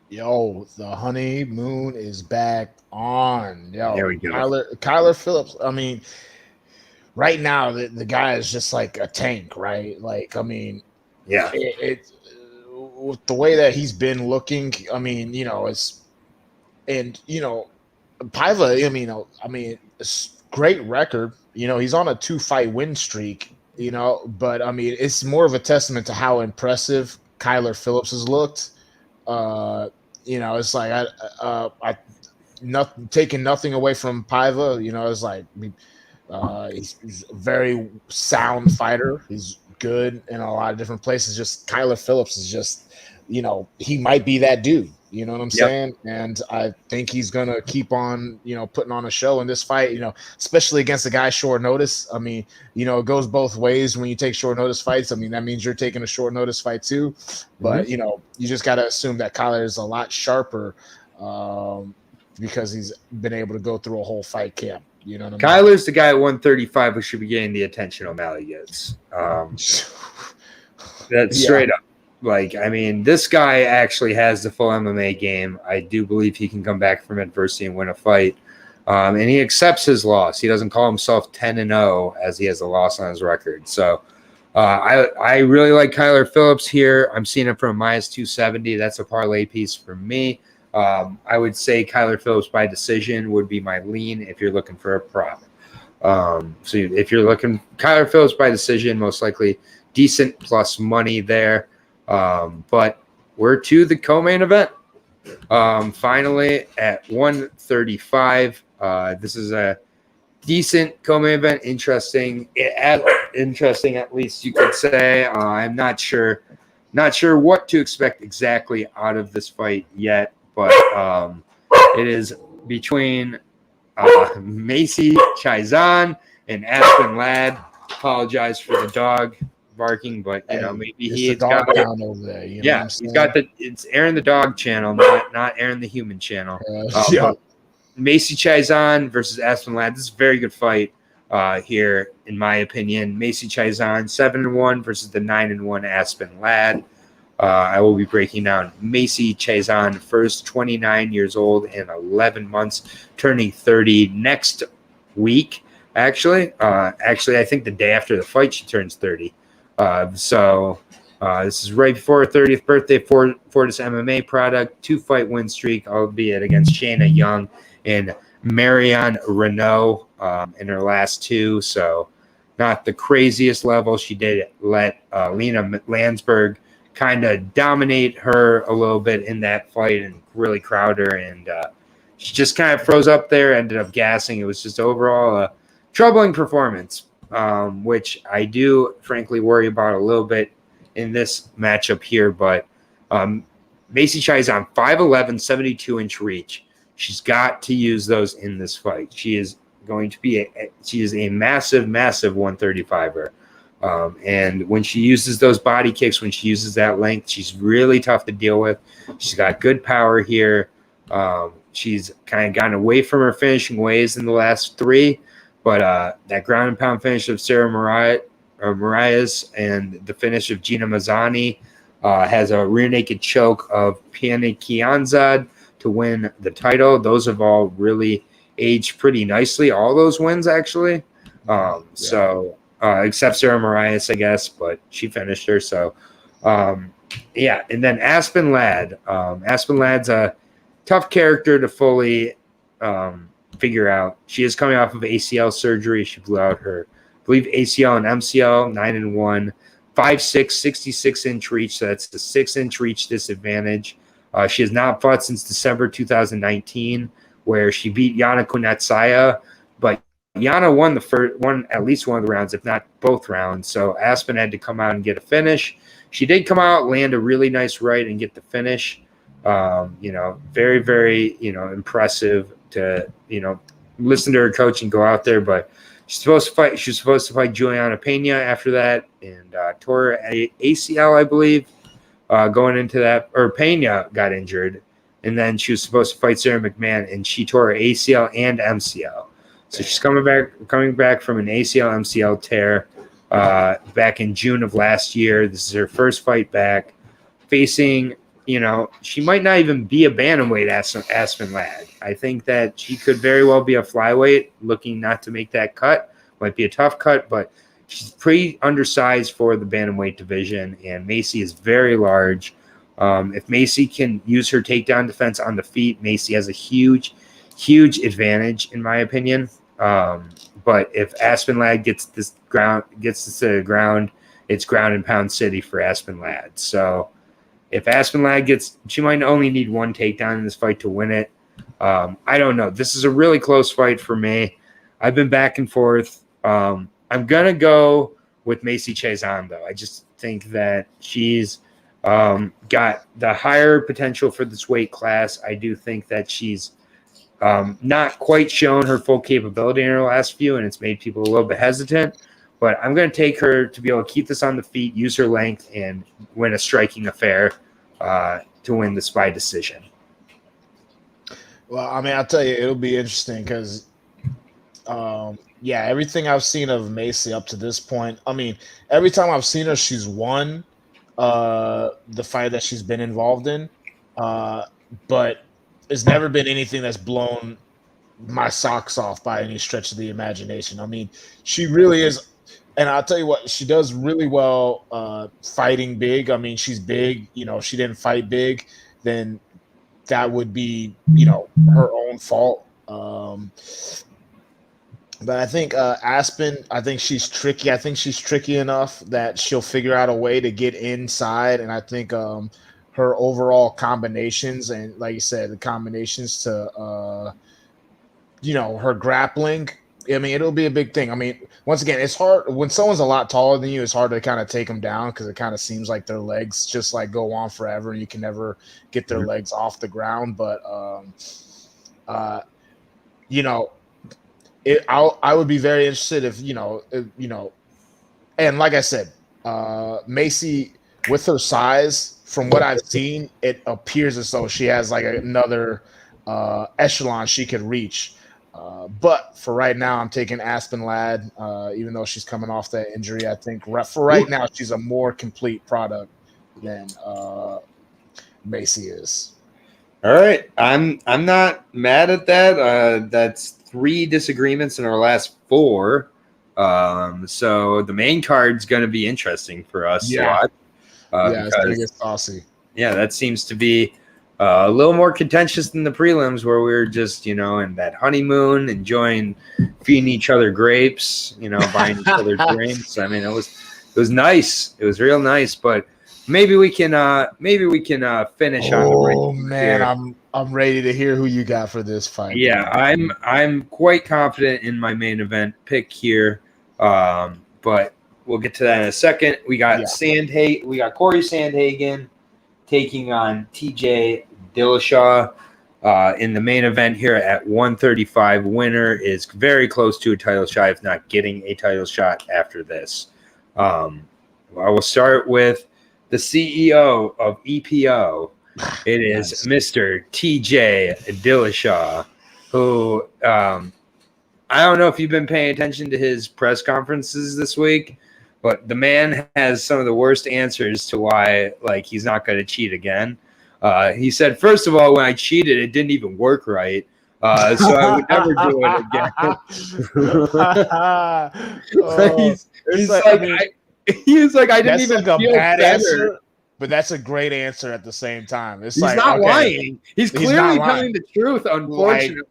Yo, the honeymoon is back on. Yo, there we go. Kyler Phillips, I mean, right now, the guy is just like a tank, right? Like, I mean, yeah, with the way that he's been looking, I mean, you know, Paiva, I mean, it's great record. You know, he's on a 2-fight win streak, you know, but I mean, it's more of a testament to how impressive Kyler Phillips has looked. You know, it's like taking nothing away from Paiva, you know, it's like he's a very sound fighter. He's good in a lot of different places. Just Kyler Phillips is just, you know, he might be that dude. You know what I'm saying? And I think he's going to keep on, you know, putting on a show in this fight, you know, especially against a guy short notice. I mean, you know, it goes both ways when you take short notice fights. I mean, that means you're taking a short notice fight too. But, you know, you just got to assume that Kyler is a lot sharper because he's been able to go through a whole fight camp. You know what I mean? Kyler's the guy at 135 who should be getting the attention O'Malley gets. That's straight up. Like, I mean, this guy actually has the full MMA game. I do believe he can come back from adversity and win a fight. And he accepts his loss. He doesn't call himself 10-0 as he has a loss on his record. So I really like Kyler Phillips here. I'm seeing him from -270. That's a parlay piece for me. I would say Kyler Phillips by decision would be my lean if you're looking for a prop. So if you're looking Kyler Phillips by decision, most likely decent plus money there. But we're to the co-main event. Finally, at 135, this is a decent co-main event. Interesting at least you could say. I'm not sure what to expect exactly out of this fight yet, but it is between Macy Chiasson and Aspen Ladd. Apologize for the dog barking, but maybe he's got pound over there. He's got it's Aaron the dog channel, not Aaron the human channel. Macy Chiasson versus Aspen Ladd. This is a very good fight here, in my opinion. Macy Chiasson 7-1 versus the 9-1 Aspen Ladd. I will be breaking down Macy Chiasson, first 29 years old and 11 months, turning 30 next week. Actually, I think the day after the fight she turns 30. This is right before her 30th birthday for this MMA product. 2-fight win streak, albeit against Shayna Young and Marion Renault in her last 2. So not the craziest level. She did let Lena Landsberg kind of dominate her a little bit in that fight and really crowd her. And she just kind of froze up there, ended up gassing. It was just overall a troubling performance, which I do frankly worry about a little bit in this matchup here. But Macy Chiasson, 5'11", 72-inch reach. She's got to use those in this fight. She is going to be a massive 135er. And when she uses those body kicks, when she uses that length, she's really tough to deal with. She's got good power here. She's kind of gotten away from her finishing ways in the last 3, but that ground and pound finish of Sarah Moraes and the finish of Gina Mazzani has a rear naked choke of Piana Kianzad to win the title. Those have all really aged pretty nicely. All those wins, actually. Except Sarah Moraes, I guess, but she finished her. So, and then Aspen Ladd. Aspen Ladd's a tough character to fully figure out. She is coming off of ACL surgery. She blew out her, I believe, ACL and MCL, 9-1, 5'6", 66-inch reach. So that's the 6-inch reach disadvantage. She has not fought since December 2019, where she beat Yana Kunetsaya, but Yana won at least one of the rounds, if not both rounds. So Aspen had to come out and get a finish. She did come out, land a really nice right, and get the finish. Very, very, impressive to, listen to her coach and go out there. But she's supposed to fight. She was supposed to fight Juliana Pena after that, and tore her ACL, I believe. Going into that, or Pena got injured, and then she was supposed to fight Sarah McMahon, and she tore her ACL and MCL. So she's coming back from an ACL MCL tear back in June of last year. This is her first fight back, facing, she might not even be a bantamweight Aspen Ladd. I think that she could very well be a flyweight, looking not to make that cut. Might be a tough cut, but she's pretty undersized for the bantamweight division, and Macy is very large. If Macy can use her takedown defense on the feet, Macy has a huge advantage, in my opinion. But if Aspen Ladd gets this to the ground, it's ground and pound city for Aspen Ladd. So if Aspen Ladd she might only need one takedown in this fight to win it. I don't know. This is a really close fight for me. I've been back and forth. I'm gonna go with Macy Chiasson, though. I just think that she's got the higher potential for this weight class. I do think that she's not quite shown her full capability in her last few, and it's made people a little bit hesitant. But I'm going to take her to be able to keep this on the feet, use her length, and win a striking affair to win this by decision. Well, I mean, I'll tell you, it'll be interesting because, everything I've seen of Macy up to this point, I mean, every time I've seen her, she's won the fight that she's been involved in. But there's never been anything that's blown my socks off by any stretch of the imagination. I mean, she really is. And I'll tell you what, she does really well fighting big. I mean, she's big. If she didn't fight big, then that would be, her own fault. But I think Aspen, I think she's tricky. I think she's tricky enough that she'll figure out a way to get inside. And I think her her overall combinations, and like you said, the combinations to her grappling. I mean, it'll be a big thing. I mean, once again, it's hard when someone's a lot taller than you. It's hard to kind of take them down because it kind of seems like their legs just like go on forever. You can never get their legs off the ground. But I would be very interested if and like I said, Macy with her size, from what I've seen, it appears as though she has like another echelon she could reach. But for right now, I'm taking Aspen Ladd, even though she's coming off that injury. I think for right now, she's a more complete product than Macy is. All right, I'm not mad at that. That's 3 disagreements in our last 4. So the main card's going to be interesting for us to watch. It's going to get saucy. Yeah, that seems to be a little more contentious than the prelims, where we were just, in that honeymoon, enjoying feeding each other grapes, buying each other drinks. I mean, it was nice. It was real nice, but maybe we can finish on the right. Oh man, here. I'm ready to hear who you got for this fight. Yeah, I'm quite confident in my main event pick here. But we'll get to that in a second. We got we got Cory Sandhagen taking on TJ Dillashaw in the main event here at 135. Winner is very close to a title shot, if not getting a title shot after this. I will start with the CEO of EPO. It is Mr. TJ Dillashaw, who I don't know if you've been paying attention to his press conferences this week, but the man has some of the worst answers to why he's not going to cheat again. He said, first of all, when I cheated, it didn't even work right. So I would never do it again. He's like, I didn't even feel bad answer, but that's a great answer at the same time. He's not lying. He's clearly telling the truth, unfortunately.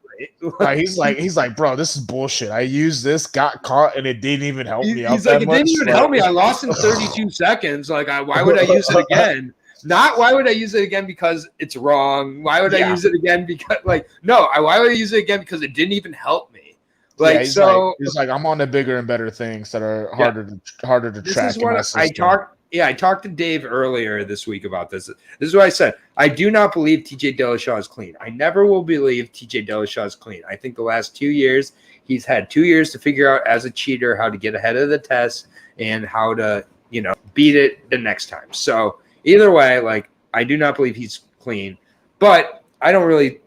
He's like, bro, this is bullshit. I used this, got caught, and it didn't even help me out. He's like, it didn't even help me. I lost in 32 seconds. Like, why would I use it again? Not why would I use it again because it's wrong. Why would I use it again because why would I use it again because it didn't even help me? He's like, I'm on the bigger and better things that are harder to track. This is what I talked to Dave earlier this week about this. This is what I said. I do not believe TJ Dillashaw is clean. I never will believe TJ Dillashaw is clean. I think the last 2 years, he's had 2 years to figure out as a cheater how to get ahead of the test and how to, beat it the next time. So either way, I do not believe he's clean, but I don't really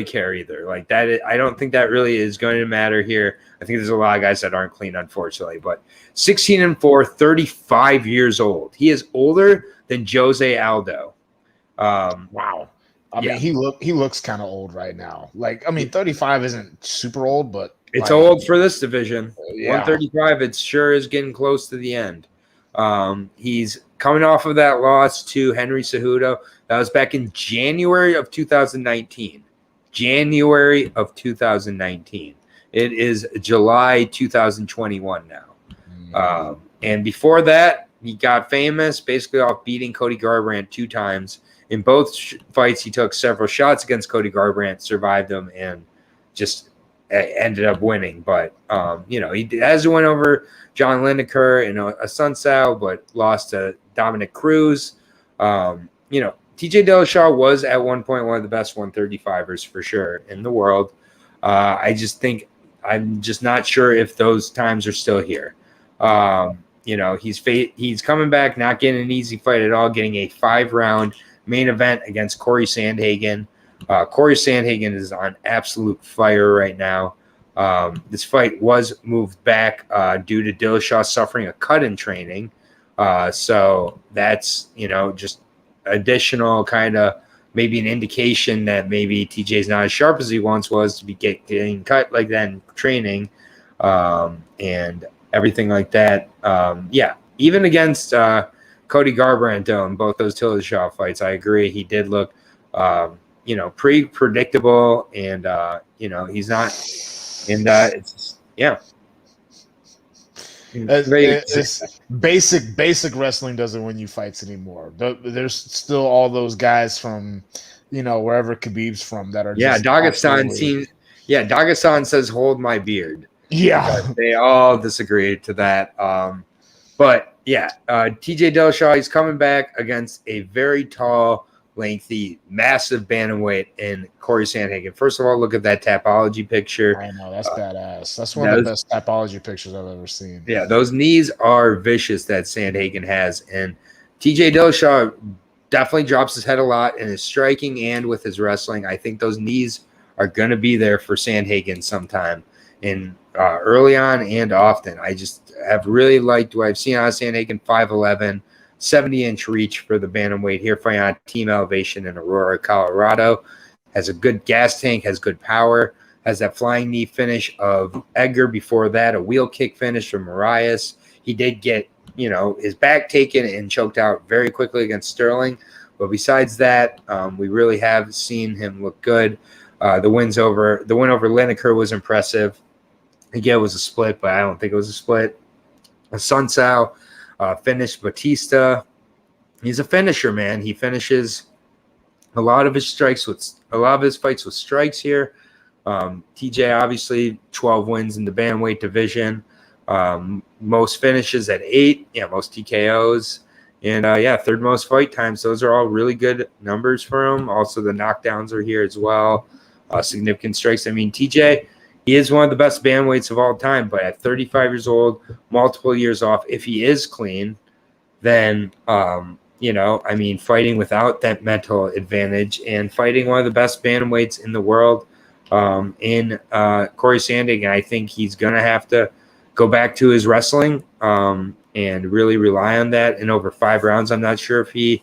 care either. I don't think that really is going to matter here. I think there's a lot of guys that aren't clean, unfortunately, but 16-4, 35 years old. He is older than Jose Aldo. Wow. I mean, he looks kind of old right now. 35 isn't super old, but it's old for this division. 135, it sure is getting close to the end. He's coming off of that loss to Henry Cejudo. That was back in January of 2019. January of 2019. It is July 2021 now. And before that, he got famous basically off beating Cody Garbrandt 2 times. In both fights, he took several shots against Cody Garbrandt, survived them, and just ended up winning. But, he has went over John Lineker in a Sunsao, but lost to Dominic Cruz. TJ Dillashaw was at one point one of the best 135ers for sure in the world. I'm just not sure if those times are still here. He's coming back, not getting an easy fight at all, getting a 5-round main event against Cory Sandhagen. Cory Sandhagen is on absolute fire right now. This fight was moved back due to Dillashaw suffering a cut in training. So that's, just additional kind of maybe an indication that maybe TJ's not as sharp as he once was to be getting cut like that in training and everything like that. Even against Cody Garbrandt in both those Dillashaw fights, I agree. He did look, pretty predictable and, he's not. And It's basic wrestling doesn't win you fights anymore. There's still all those guys from, wherever Khabib's from that are Dagestan seems. Yeah, Dagestan says hold my beard. Yeah, but they all disagree to that. But yeah, TJ Dillashaw, he's coming back against a very tall, lengthy, massive bantamweight in Cory Sandhagen. First of all, look at that Tapology picture. I know, that's badass. That's one of the best Tapology pictures I've ever seen. Yeah, those knees are vicious that Sandhagen has. And TJ Dillashaw definitely drops his head a lot in his striking and with his wrestling. I think those knees are going to be there for Sandhagen sometime in early on and often. I just have really liked what I've seen out of Sandhagen. 5'11", 70-inch reach for the bantamweight here, fighting on Team Elevation in Aurora, Colorado. Has a good gas tank, has good power, has that flying knee finish of Edgar. Before that, a wheel kick finish from Marias. He did get, his back taken and choked out very quickly against Sterling. But besides that, we really have seen him look good. The win over Lineker was impressive. Again, it was a split, but I don't think it was a split. Sun Tzu finished Batista. He's a finisher, man. He finishes a lot of his fights with strikes here. TJ obviously 12 wins in the bantamweight division. Most finishes at 8. Yeah, most TKOs. And third most fight times. Those are all really good numbers for him. Also, the knockdowns are here as well. Significant strikes. I mean, TJ, he is one of the best bantamweights of all time, but at 35 years old, multiple years off, if he is clean, then, fighting without that mental advantage and fighting one of the best bantamweights in the world in Cory Sandhagen, I think he's going to have to go back to his wrestling and really rely on that in over 5 rounds. I'm not sure if he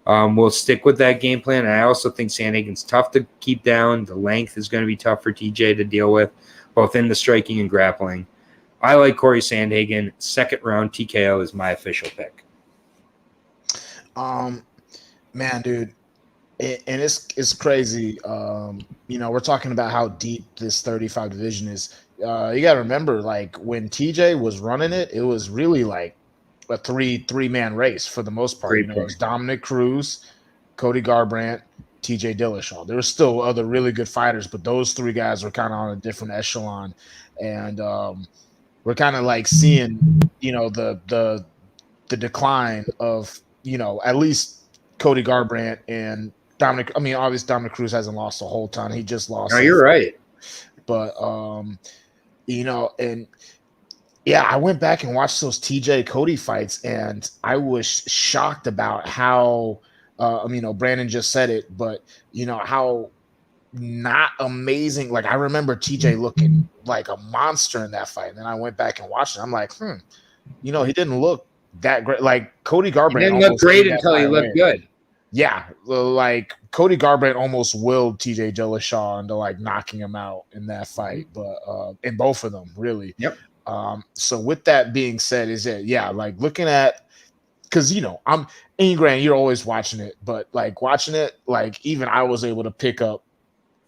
will stick with that game plan. And I also think Sandhagen's tough to keep down. The length is going to be tough for TJ to deal with, both in the striking and grappling. I like Cory Sandhagen. Second round TKO is my official pick. Man, dude, and it's crazy. We're talking about how deep this 35 division is. You got to remember, like when TJ was running it, it was really like a three-man race for the most part. It was Dominic Cruz, Cody Garbrandt, TJ Dillashaw. There were still other really good fighters, but those 3 guys were kind of on a different echelon. And we're kind of like seeing, the decline of, at least Cody Garbrandt and Dominic. I mean, obviously Dominic Cruz hasn't lost a whole ton. He just lost. No, you're right. But and yeah, I went back and watched those TJ Cody fights, and I was shocked about how, Brandon just said it, but how not amazing. Like I remember TJ looking like a monster in that fight, and then I went back and watched it. I'm like, he didn't look that great. Like Cody Garbrandt didn't look great until he looked good. Yeah, like Cody Garbrandt almost willed TJ Dillashaw into like knocking him out in that fight, but in both of them, really. Yep. So with that being said, like looking at, because I'm Grant, you're always watching it, but like watching it, like even I was able to pick up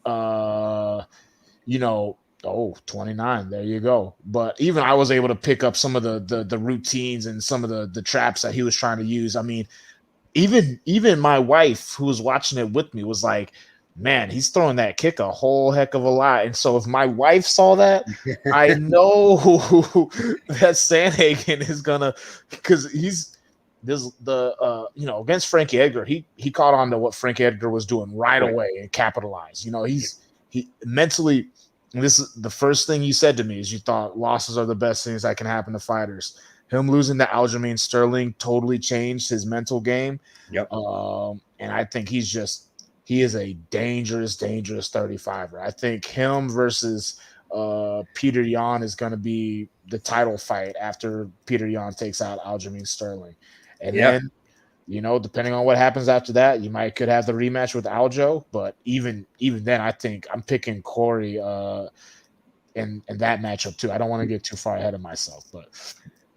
29, there you go. But even I was able to pick up some of the routines and some of the traps that he was trying to use. I mean, even my wife who was watching it with me was like, man, he's throwing that kick a whole heck of a lot. And so if my wife saw that, I know that Sandhagen is gonna, because against Frankie Edgar, he caught on to what Frankie Edgar was doing right away and capitalized. He mentally, this is the first thing you said to me is you thought losses are the best things that can happen to fighters. Him losing to Aljamain Sterling totally changed his mental game. Yep. And I think he is a dangerous 35er. I think him versus Peter Yan is going to be the title fight after Peter Yan takes out Aljamain Sterling. And then, depending on what happens after that, you could have the rematch with Aljo. But even then, I think I'm picking Cory in that matchup too. I don't want to get too far ahead of myself, but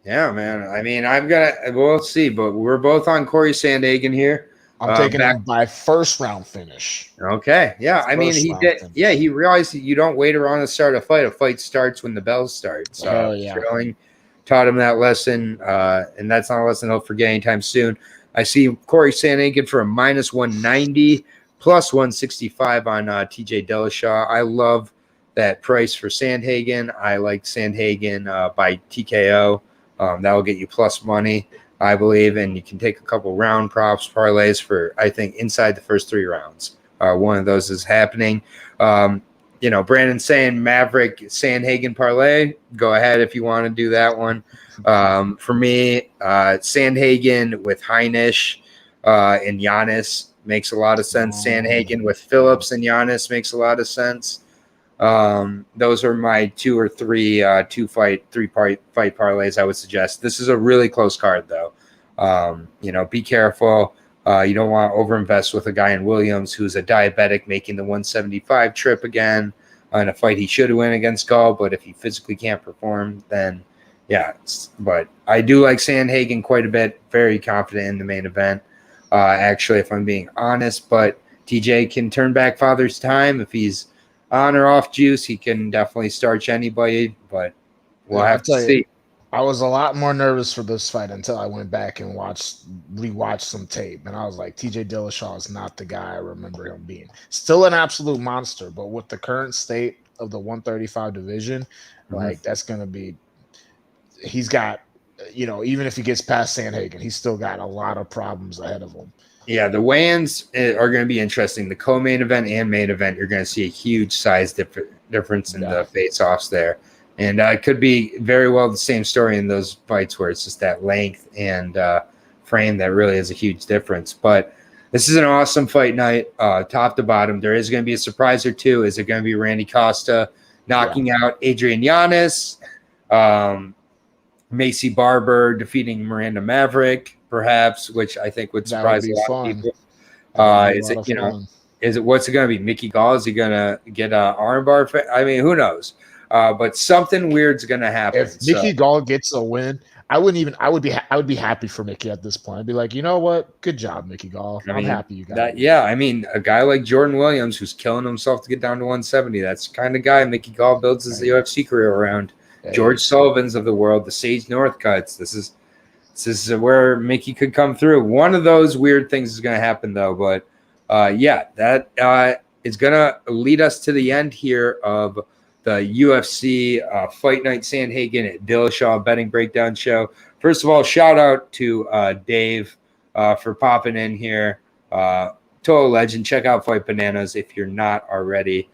yeah, man. I mean, we'll see, but we're both on Cory Sandhagen here. I'm taking him by first round finish. Okay. Yeah. I mean, he did. Finish. Yeah. He realized that you don't wait around to start a fight. A fight starts when the bells start. So taught him that lesson, and that's not a lesson he'll forget anytime soon. I see Cory Sandhagen for a minus 190, plus 165 on TJ Dillashaw. I love that price for Sandhagen. I like Sandhagen by TKO. That will get you plus money, I believe, and you can take a couple round props, parlays for, I think, inside the first 3 rounds. One of those is happening. Brandon saying Maverick Sandhagen parlay. Go ahead if you want to do that one. For me, Sandhagen with Heinisch and Giannis makes a lot of sense. Sandhagen with Phillips and Giannis makes a lot of sense. Those are my 2 or 3 3-fight parlays I would suggest. This is a really close card, though. Be careful. You don't want to overinvest with a guy in Williams who's a diabetic making the 175 trip again on a fight he should win against Gall, but if he physically can't perform, then yeah. But I do like Sandhagen quite a bit. Very confident in the main event, actually, if I'm being honest. But TJ can turn back Father's time. If he's on or off juice, he can definitely starch anybody, but we'll have to see. I was a lot more nervous for this fight until I went back and rewatched some tape, and I was like, TJ Dillashaw is not the guy I remember him being. Still an absolute monster, but with the current state of the 135 division, like that's going to be – he's got, even if he gets past Sandhagen, he's still got a lot of problems ahead of him. Yeah, the weigh-ins are going to be interesting. The co-main event and main event, you're going to see a huge size difference in the face-offs there. And it could be very well the same story in those fights where it's just that length and frame that really is a huge difference. But this is an awesome fight night, top to bottom. There is going to be a surprise or two. Is it going to be Randy Costa knocking out Adrian Yanez? Macy Barber defeating Miranda Maverick, perhaps, which I think would surprise a lot of people. What's it going to be? Mickey Gall? Is he going to get an armbar? I mean, who knows? But something weird's going to happen. If Mickey Gall gets a win, I would be happy for Mickey at this point. I'd be like, you know what? Good job, Mickey Gall. I'm happy you got it. Yeah, I mean, a guy like Jordan Williams who's killing himself to get down to 170, that's the kind of guy Mickey Gall builds his UFC career around. George Sullivan's of the world, the Sage Northcutts. This is where Mickey could come through. One of those weird things is going to happen, though. But, that is going to lead us to the end here of the UFC Fight Night Sandhagen at Dillashaw Betting Breakdown Show. First of all, shout out to Dave for popping in here. Total legend. Check out Fight Bananas if you're not already.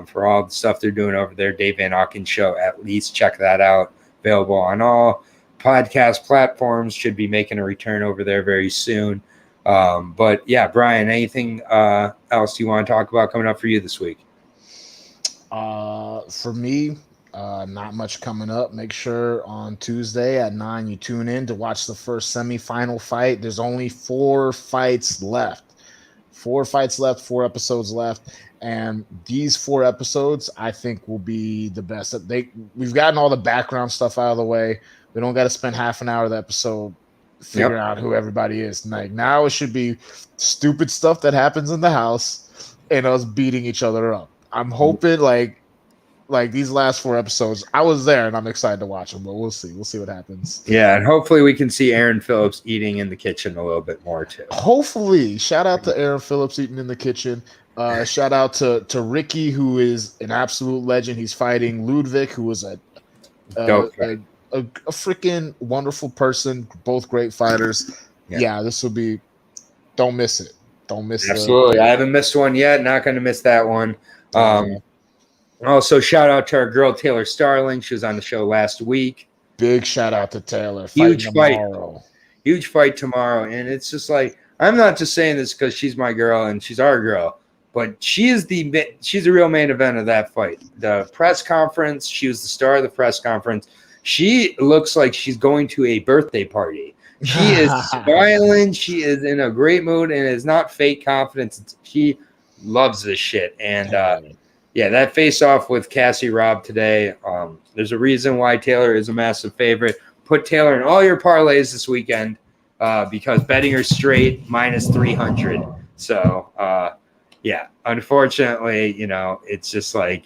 For all the stuff they're doing over there, Dave Van Auken Show, at least check that out. Available on all podcast platforms. Should be making a return over there very soon. But yeah, Brian, anything else you want to talk about coming up for you this week? For me, not much coming up. Make sure on Tuesday at 9 you tune in to watch the first semifinal fight. There's only 4 fights left. 4 episodes left. And these 4 episodes, I think, will be the best. We've gotten all the background stuff out of the way. We don't got to spend half an hour of the episode figuring out who everybody is. Like, now it should be stupid stuff that happens in the house and us beating each other up. I'm hoping like these last 4 episodes, I was there and I'm excited to watch them, but we'll see. We'll see what happens. Yeah, and hopefully we can see Aaron Phillips eating in the kitchen a little bit more too. Hopefully. Shout out to Aaron Phillips eating in the kitchen. Shout out to Ricky, who is an absolute legend. He's fighting Ludwig, who was a freaking wonderful person. Both great fighters. Yeah, this will be. Don't miss it. Don't miss it. Absolutely. I haven't missed one yet. Not going to miss that one. Also, shout out to our girl Taylor Starling. She was on the show last week. Big shout out to Taylor. Huge fight tomorrow. And it's just like, I'm not just saying this because she's my girl and she's our girl. But she's the real main event of that fight. The press conference, she was the star of the press conference. She looks like she's going to a birthday party. She is smiling. She is in a great mood, and it's not fake confidence. She loves this shit. And, that face-off with Cassie Robb today, there's a reason why Taylor is a massive favorite. Put Taylor in all your parlays this weekend because betting her straight minus 300. So, unfortunately, it's just like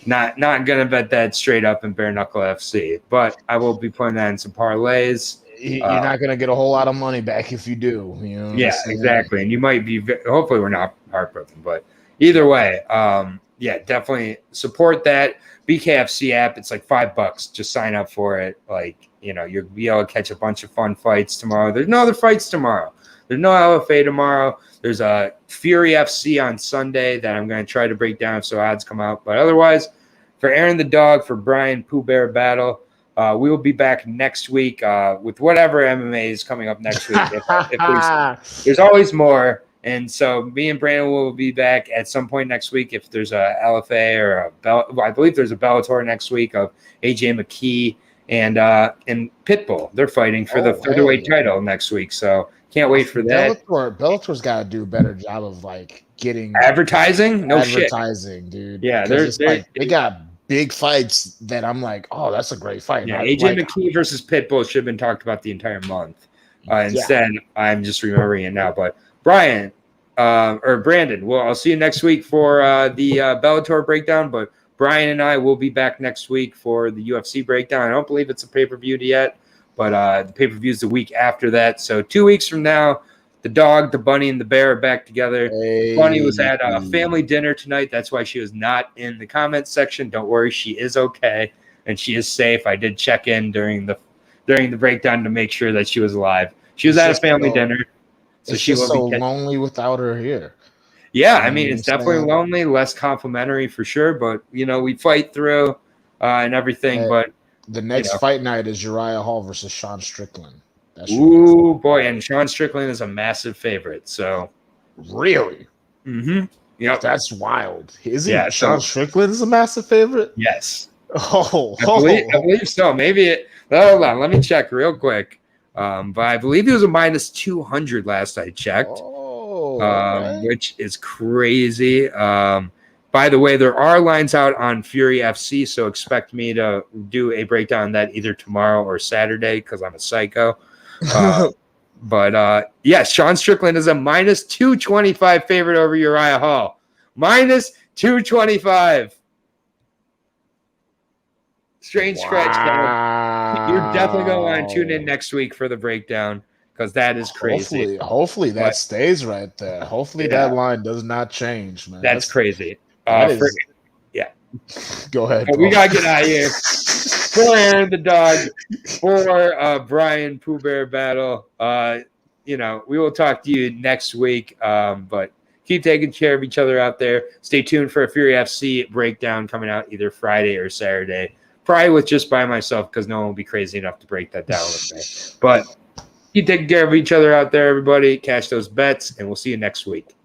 not gonna bet that straight up in Bare Knuckle FC, but I will be putting that in some parlays. You're not gonna get a whole lot of money back if you do. You know. Yeah, exactly. And you might be. Hopefully, we're not heartbroken, but either way, yeah, definitely support that BKFC app. It's like $5. Just sign up for it. Like, you'll be able to catch a bunch of fun fights tomorrow. There's no other fights tomorrow. There's no LFA tomorrow. There's a Fury FC on Sunday that I'm going to try to break down so odds come out. But otherwise, for Aaron the Dog, for Bryan Pooh Bear Battle, we will be back next week with whatever MMA is coming up next week. If there's always more. And so me and Brandon will be back at some point next week if there's a LFA or I believe there's a Bellator next week of AJ McKee and Pitbull. They're fighting for the featherweight title next week. So can't wait for that. Bellator's got to do a better job of like getting advertising. Dude. Yeah, they got big fights that I'm like, oh, that's a great fight. Yeah, AJ McKee versus Pitbull should have been talked about the entire month. Instead, I'm just remembering it now. But Brian or Brandon, well, I'll see you next week for the Bellator breakdown. But Brian and I will be back next week for the UFC breakdown. I don't believe it's a pay-per-view yet, but the pay-per-view is the week after that. So 2 weeks from now, the dog, the bunny, and the bear are back together. Hey. Bunny was at a family dinner tonight. That's why she was not in the comments section. Don't worry, she is okay and she is safe. I did check in during the breakdown to make sure that she was alive. She was at a family dinner, so she will so lonely without her here. Yeah, I mean, it's definitely lonely, less complimentary for sure. But we fight through and everything. But the next fight night is Uriah Hall versus Sean Strickland. Ooh, boy, and Sean Strickland is a massive favorite. So really, yeah, that's wild. Isn't Sean Strickland is a massive favorite? Yes. I believe so. Maybe hold on, let me check real quick. But I believe he was a minus 200 last I checked. Which is crazy. By the way, there are lines out on Fury FC, so expect me to do a breakdown on that either tomorrow or Saturday because I'm a psycho. But yes, Sean Strickland is a minus 225 favorite over Uriah Hall. Minus 225. Strange stretch. You're definitely going to want to tune in next week for the breakdown because that is crazy. Hopefully that stays right there. Hopefully that line does not change, man. That's crazy. Go ahead. We got to get out of here. For Aaron the Dog, for Bryan Pooh Bear Battle. We will talk to you next week. But keep taking care of each other out there. Stay tuned for a Fury FC breakdown coming out either Friday or Saturday. Probably with just by myself because no one will be crazy enough to break that down with me. But keep taking care of each other out there, everybody. Cash those bets, and we'll see you next week.